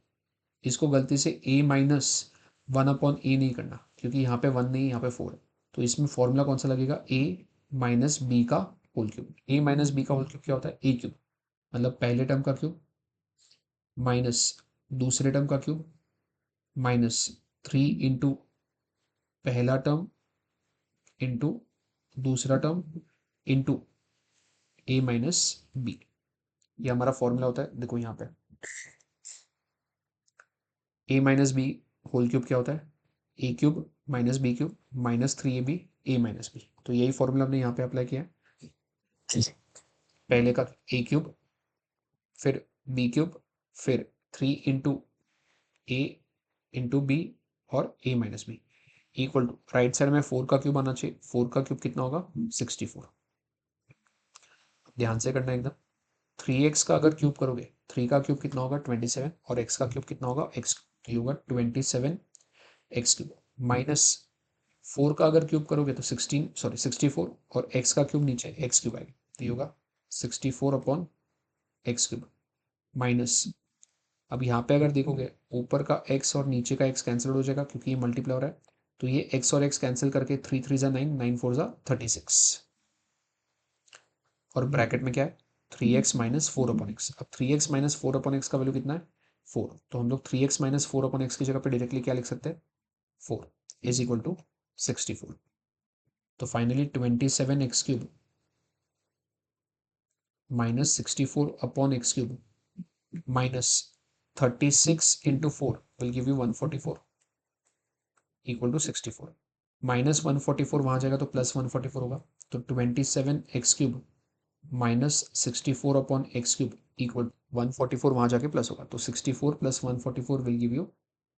इसको गलती से a माइनस वन अपॉन ए नहीं करना क्योंकि यहाँ पे वन नहीं यहाँ पे 4 है, तो इसमें फॉर्मूला कौन सा लगेगा a माइनस बी का whole cube. a minus b का होल क्यूब क्या होता है a क्यूब, मतलब पहले टर्म का क्यूब माइनस दूसरे टर्म का क्यूब माइनस 3 इंटू पहला टर्म इंटू दूसरा term into a minus b, ये हमारा फॉर्मूला होता है। देखो यहाँ पे a minus b whole cube क्या होता है a cube minus b cube minus 3ab a minus b, तो यही फॉर्मूला हमने यहाँ पे अप्लाई किया है। पहले का ए क्यूब फिर बी क्यूब फिर 3 इंटू ए इंटू बी और a minus B equal to right side में 4 का क्यूब आना चाहिए, 4 का क्यूब कितना होगा 64। ध्यान से करना एकदम, 3x का अगर क्यूब करोगे 3 का क्यूब कितना होगा 27 और x का क्यूब कितना होगा x, तो ये होगा 27x³ माइनस 4 का अगर क्यूब करोगे तो 64 और x का क्यूब नीचे x³ आएगा, तो ये होगा 64 अपॉन x³ माइनस, अब यहाँ पे अगर देखोगे ऊपर का x और नीचे का x कैंसिल हो जाएगा क्योंकि ये मल्टीप्लाई हो रहा है, तो ये x और x कैंसिल करके 3 3 जा 9, 9 4 जा 36, और ब्रैकेट में क्या है 3x minus four upon x. अब 3x minus four upon X का वैल्यू कितना है 4, तो हम लोग 3x minus four upon x की जगह पे डायरेक्टली क्या लिख सकते हैं 4 इज इक्वल टू 64। तो finally 27x³ minus 64 upon x³ minus 36 into 4 will give you 144 equal to 64, minus 144 वहां जाएगा तो प्लस 144 होगा, तो 27x³ minus 64 upon x³ equal 144 वहां जाके प्लस होगा, तो 64 प्लस 144 विल गिव यू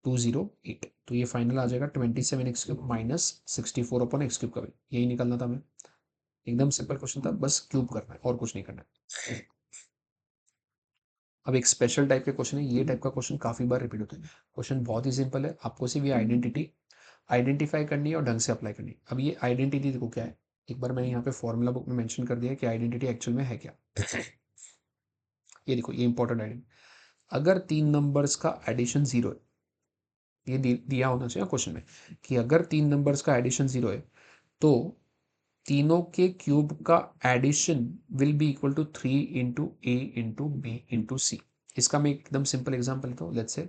208, तो ये फाइनल आ जाएगा 27x³ माइनस 64 अपॉन x³ का भी, यही निकलना था हमें। एकदम सिंपल क्वेश्चन था, बस क्यूब करना है और कुछ नहीं करना है। अब एक स्पेशल टाइप के क्वेश्चन है, ये टाइप का क्वेश्चन काफी बार रिपीट होता है। क्वेश्चन बहुत ही सिंपल है, आपको सिर्फ ये आइडेंटिटी आइडेंटिफाई करनी है और ढंग से अप्लाई करनी है। अब ये आइडेंटिटी देखो क्या है, एक बार मैंने यहाँ पे फॉर्मूला बुक में मेंशन कर दिया है कि आइडेंटिटी एक्चुअल में है क्या। ये देखो ये इंपॉर्टेंट आइडेंटिटी, अगर तीन नंबर्स का एडिशन जीरो है, ये दिया होना चाहिए क्वेश्चन में कि अगर तीन नंबर्स का एडिशन जीरो है तो तीनों के क्यूब का addition will be equal to 3 into A into b into c. इसका मैं एकदम सिंपल एग्जांपल लेता हूँ। लेट्स से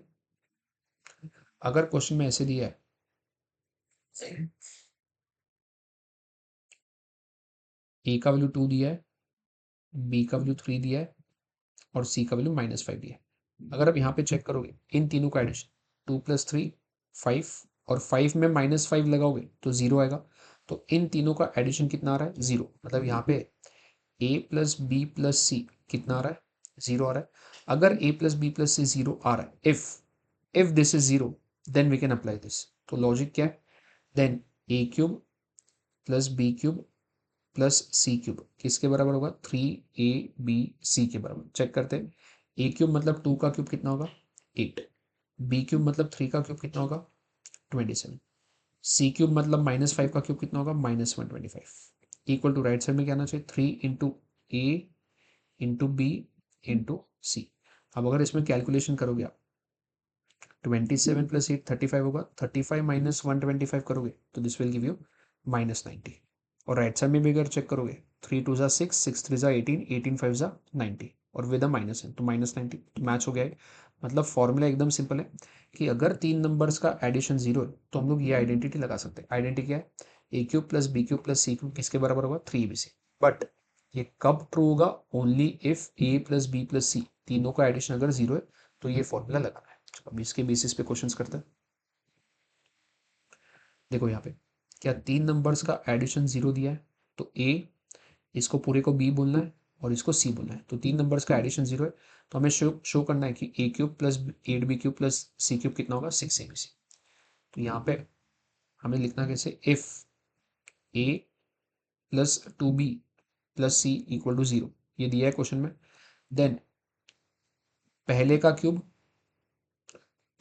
अगर क्वेश्चन में ऐसे दिया है ए का वैल्यू 2 दिया है, बी का वैल्यू 3 दिया है और सी का वैल्यू -5 दिया है। अगर आप यहाँ पे चेक करोगे इन तीनों का एडिशन 2 + 3 5 और 5 में -5 लगाओगे तो 0 आएगा। तो इन तीनों का एडिशन कितना आ रहा है? 0। मतलब यहाँ पे a plus B plus C कितना आ रहा है? 0 आ रहा है। अगर a प्लस बी प्लस सी 0 आ रहा है, if this is 0 then we can apply this. तो लॉजिक क्या है? Then a cube plus B cube plus C cube किसके बराबर होगा? 3ab के बराबर। चेक करते हैं। ए क्यूब मतलब 2 का क्यूब कितना होगा? 8। बी क्यूब मतलब 3 का क्यूब कितना होगा? 27। सी क्यूब मतलब -5 का क्यूब कितना होगा? -125। इक्वल टू राइट साइड में क्या आना चाहिए? 3 इंटू ए इंटू बी इंटू सी। अब अगर इसमें कैलकुलेशन करोगे आप 27 + 8 35 होगा। 35 - 125 करोगे तो दिस विल गिव यू -90। और राइट साइड में भी अगर चेक करोगे 3 2 6 6 3 18 18 5 90 और विद अ माइनस है तो -90 तो मैच हो गया है। मतलब फॉर्मूला एकदम सिंपल है कि अगर तीन नंबर्स का एडिशन 0 है तो हम लोग ये आइडेंटिटी लगा सकते हैं। आइडेंटिटी क्या है? A cube plus B cube plus C cube किसके बराबर होगा? 3ab। बट ये कब ट्रू होगा? Only if a plus B plus c तीनों का एडिशन अगर 0 है तो ये फॉर्मूला लगाना है। अब इसके बेसिस पे क्वेश्चंस करते हैं। देखो यहाँ पे क्या तीन नंबर्स का एडिशन 0 दिया है तो ए, इसको पूरे को बी बोलना है और इसको सी बोलना है। तो तीन नंबर्स का एडिशन 0 है तो हमें शो करना है कि a cube plus 8b cube plus C cube कितना होगा? 6ab। तो यहाँ पे हमें लिखना कैसे? If a plus 2b plus c equal to 0 ये दिया है क्वेश्चन में। देन पहले का क्यूब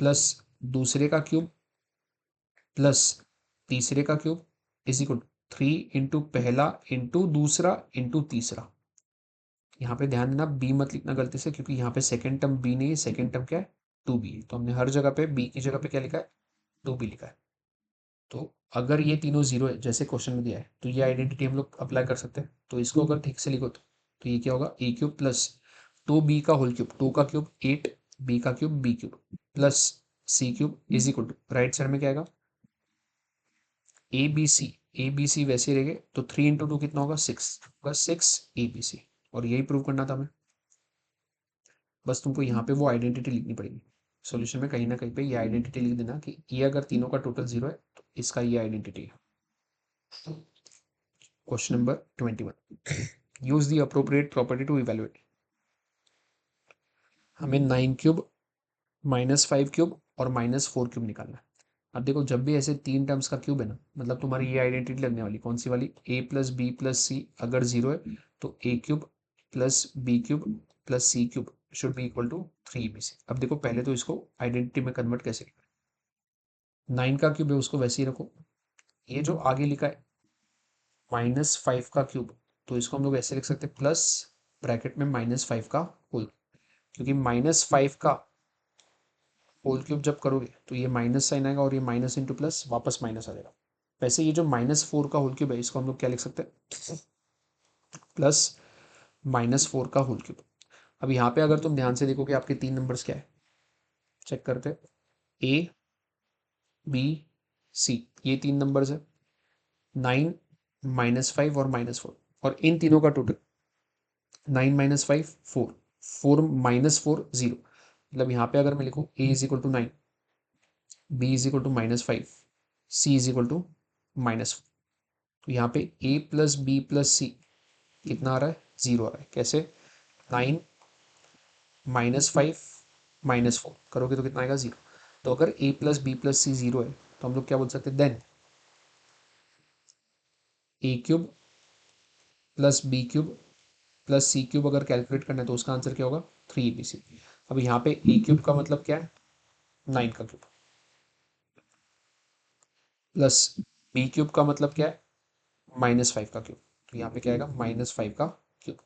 प्लस दूसरे का क्यूब प्लस तीसरे का cube is equal to 3 into पहला इंटू दूसरा इंटू तीसरा। यहाँ पे ध्यान देना बी मत लिखना गलती से, क्योंकि यहाँ पे सेकंड टर्म बी नहीं है, सेकंड टर्म क्या है? 2b है। तो हमने हर जगह पे बी की जगह पे क्या लिखा है? 2b लिखा है। तो अगर ये तीनों 0 है जैसे क्वेश्चन में दिया है तो ये आइडेंटिटी हम लोग अप्लाई कर सकते हैं। तो इसको अगर ठीक से लिखो तो ये क्या होगा? ए क्यूब प्लस 2b का होल क्यूब, 2 का क्यूब 8, बी का cube B cube plus C cube is equal to right side में क्या आएगा? ए बी सी वैसे रहेंगे तो 3 इंटू 2 कितना होगा? 6 होगा। 6 ab और यही प्रूव करना था हमें। बस तुमको यहाँ पे वो आइडेंटिटी लिखनी पड़ेगी। सॉल्यूशन में कहीं ना कहीं पे ये आइडेंटिटी लिख देना कि ये अगर तीनों का टोटल 0 है तो इसका ये आइडेंटिटी है। Question number 21, use the appropriate property to evaluate. हमें 9 क्यूब -5 क्यूब और -4 क्यूब निकालना है। अब देखो जब भी ऐसे तीन टर्म्स का क्यूब है ना, मतलब तुम्हारी ये आइडेंटिटी लगने वाली कौन सी वाली? A plus B plus c अगर 0 है तो a cube plus B cube plus C cube should be equal to 3ab। अब देखो पहले तो इसको आइडेंटिटी में कन्वर्ट कैसे करें? 9 का क्यूब है उसको वैसे ही रखो। ये जो आगे लिखा है -5 का क्यूब, तो इसको हम लोग ऐसे लिख सकते हैं प्लस ब्रैकेट में -5 का होल, क्योंकि -5 का होल क्यूब जब करोगे तो ये माइनस साइन आएगा और ये माइनस इंटू प्लस वापस माइनस आ जाएगा। वैसे ये जो -4 का होल क्यूब है इसको हम लोग क्या लिख सकते हैं? प्लस -4 का होल क्यूब। अब यहाँ पे अगर तुम ध्यान से देखो कि आपके तीन नंबर्स क्या है, चेक करते। ए बी सी ये तीन नंबर्स है, 9 -5 और -4, और इन तीनों का टोटल 9 - 5 4, 4 -4 0। मतलब यहाँ पे अगर मैं लिखूँ a is equal to 9, B is equal to -5, C is equal to -4। तो यहाँ पे a plus B plus C कितना आ रहा है? 0 आ रहा है। कैसे? 9 -5 -4 करोगे तो कितना आएगा? 0। तो अगर a प्लस बी प्लस सी 0 है तो हम लोग क्या बोल सकते हैं? Then a cube plus B cube plus C cube अगर कैलकुलेट करना है तो उसका आंसर क्या होगा? 3ab। अब यहाँ पे ए क्यूब का मतलब क्या है? 9 का क्यूब, प्लस बी क्यूब का मतलब क्या है? -5 का क्यूब, तो यहाँ पे क्या आएगा? -5 का क्यूब,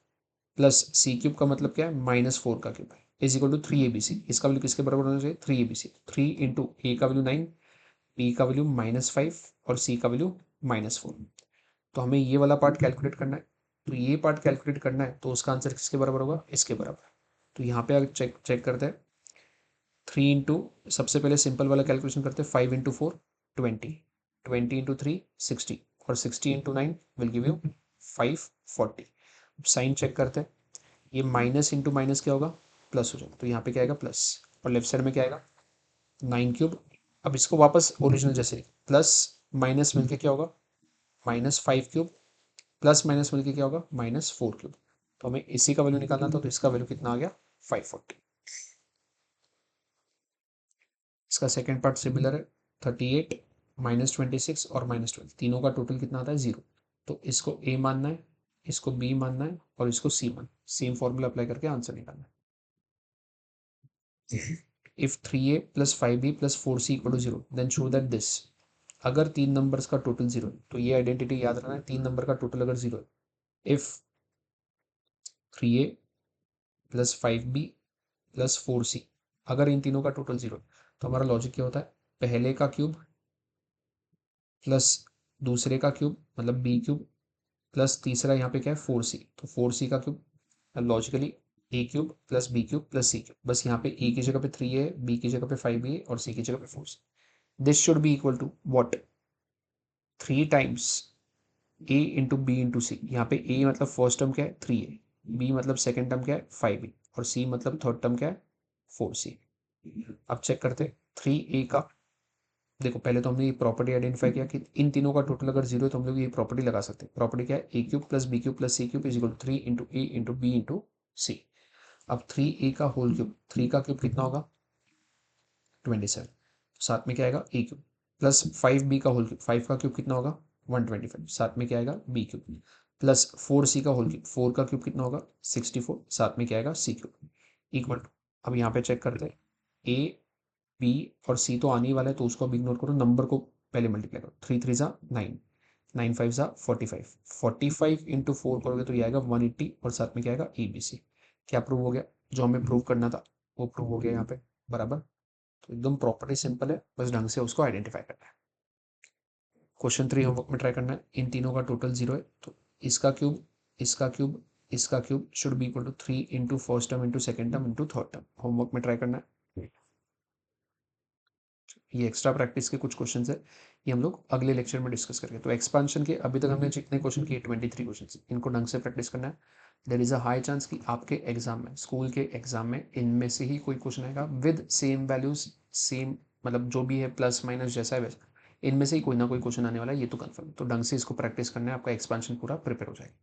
प्लस सी क्यूब का मतलब क्या है? -4 का क्यूब है, इज इक्वल टू 3ab। इसका वैल्यू किसके बराबर होना चाहिए? 3ab। 3 इंटू ए का वैल्यू 9, बी का वैल्यू -5 और सी का वैल्यू -4। तो हमें ये वाला पार्ट कैलकुलेट करना है। तो ये पार्ट कैलकुलेट करना है तो उसका आंसर किसके बराबर होगा, इसके बराबर। तो यहाँ पे अगर चेक चेक करते हैं, 3 इंटू, सबसे पहले सिंपल वाला कैलकुलेशन करते हैं, 5 इंटू 4 20, 20 इंटू 3 60, और 60 into 9 will give you 540। Sign check करते हैं, ये माइनस इंटू माइनस क्या होगा, प्लस हो जाएगा। तो यहाँ पे क्या आएगा, प्लस, और लेफ्ट साइड में क्या आएगा, 9 क्यूब। अब इसको वापस ओरिजिनल जैसे प्लस माइनस मिलके क्या होगा, -5 क्यूब, प्लस माइनस मिलके क्या होगा, -4 क्यूब। तो हमें इसी का वैल्यू निकालना था, तो इसका वैल्यू कितना आ गया, 540। इसका सेकेंड पार्ट सिमिलर है, 38 -26 और -12, तीनों का टोटल कितना आता है, 0। तो इसको ए मानना है, इसको बी मानना है, और इसको सी मानना है। सेम फॉर्मूला अप्लाई करके आंसर निकालना है। If 3a + 5b + 4c = 0 then show that this. अगर तीन नंबर्स का टोटल 0 है, तो ये आइडेंटिटी याद रखना है, तीन नंबर का टोटल अगर 0 है, इफ 3a + 5b + 4c, अगर इन तीनों का टोटल 0 है, तो हमारा लॉजिक क्या होता है, पहले का क्यूब प्लस दूसरे का क्यूब मतलब बी क्यूब, प्लस तीसरा यहाँ पे क्या है, 4c, तो 4c का cube, logically a cube plus B cube plus C cube. बस यहाँ पे ए की जगह पे 3 है, बी की जगह पे 5 है, और सी की जगह पे 4c। This should be equal to what, 3 times a into b into c. यहाँ पे ए मतलब फर्स्ट टर्म क्या है, 3 है, बी मतलब सेकेंड टर्म क्या है, 5 है, और सी मतलब थर्ड टर्म क्या है, 4c। अब चेक करते, 3a का, देखो पहले तो हमने ये प्रॉपर्टी आइडेंटिफाई किया कि इन तीनों का टोटल अगर 0 है तो हम लोग ये प्रॉपर्टी लगा सकते हैं। प्रॉपर्टी क्या है, a cube plus B cube plus C cube is equal to 3 into A into b into c. अब 3a का होल क्यूब, 3 का क्यूब कितना होगा, 27, साथ में क्या आएगा, ए क्यूब, प्लस 5b का होल क्यूब, 5 का क्यूब कितना होगा, 125, साथ में क्या आएगा, बी क्यूब, प्लस 4c का होल क्यूब, 4 का क्यूब कितना होगा, 64, साथ में क्या आएगा, सी क्यूब, इक्वल टू। अब यहाँ पे चेक करते हैं, ए बी और सी तो आने ही वाला है, तो उसको अब इग्नोर करो, नंबर को पहले मल्टीप्लाई करो, 3 3 ज़ा 9, 9 5 ज़ा 45, 45 इंटू 4 करोगे तो ये आएगा 180, और साथ में क्या आएगा, ए बी सी। क्या प्रूव हो गया, जो हमें प्रूव करना था वो प्रूव हो गया यहाँ पे, बराबर। तो एकदम प्रॉपर्टी सिंपल है, बस ढंग से उसको आइडेंटिफाई करना है। क्वेश्चन 3 होमवर्क में ट्राई करना है, इन तीनों का टोटल 0 है, तो इसका क्यूब, इसका क्यूब, इसका cube should be equal to 3 into first term into second term into third term. Homework में ट्राई करना है। ये एक्स्ट्रा प्रैक्टिस के कुछ क्वेश्चंस है, ये हम लोग अगले लेक्चर में डिस्कस करेंगे। तो एक्सपांशन के अभी तक हमने जितने क्वेश्चन किए 23 क्वेश्चन, इनको ढंग से प्रैक्टिस करना है। There is a high chance कि आपके एग्जाम में, स्कूल के एग्जाम में, इनमें से ही कोई क्वेश्चन आएगा विद सेम वैल्यूज, सेम मतलब जो भी है प्लस माइनस जैसा है वैसा, इनमें से ही कोई ना कोई क्वेश्चन आने वाला है, ये तो कंफर्म। तो ढंग से इसको प्रैक्टिस करना है, आपका एक्सपांशन पूरा प्रिपेयर हो जाएगा।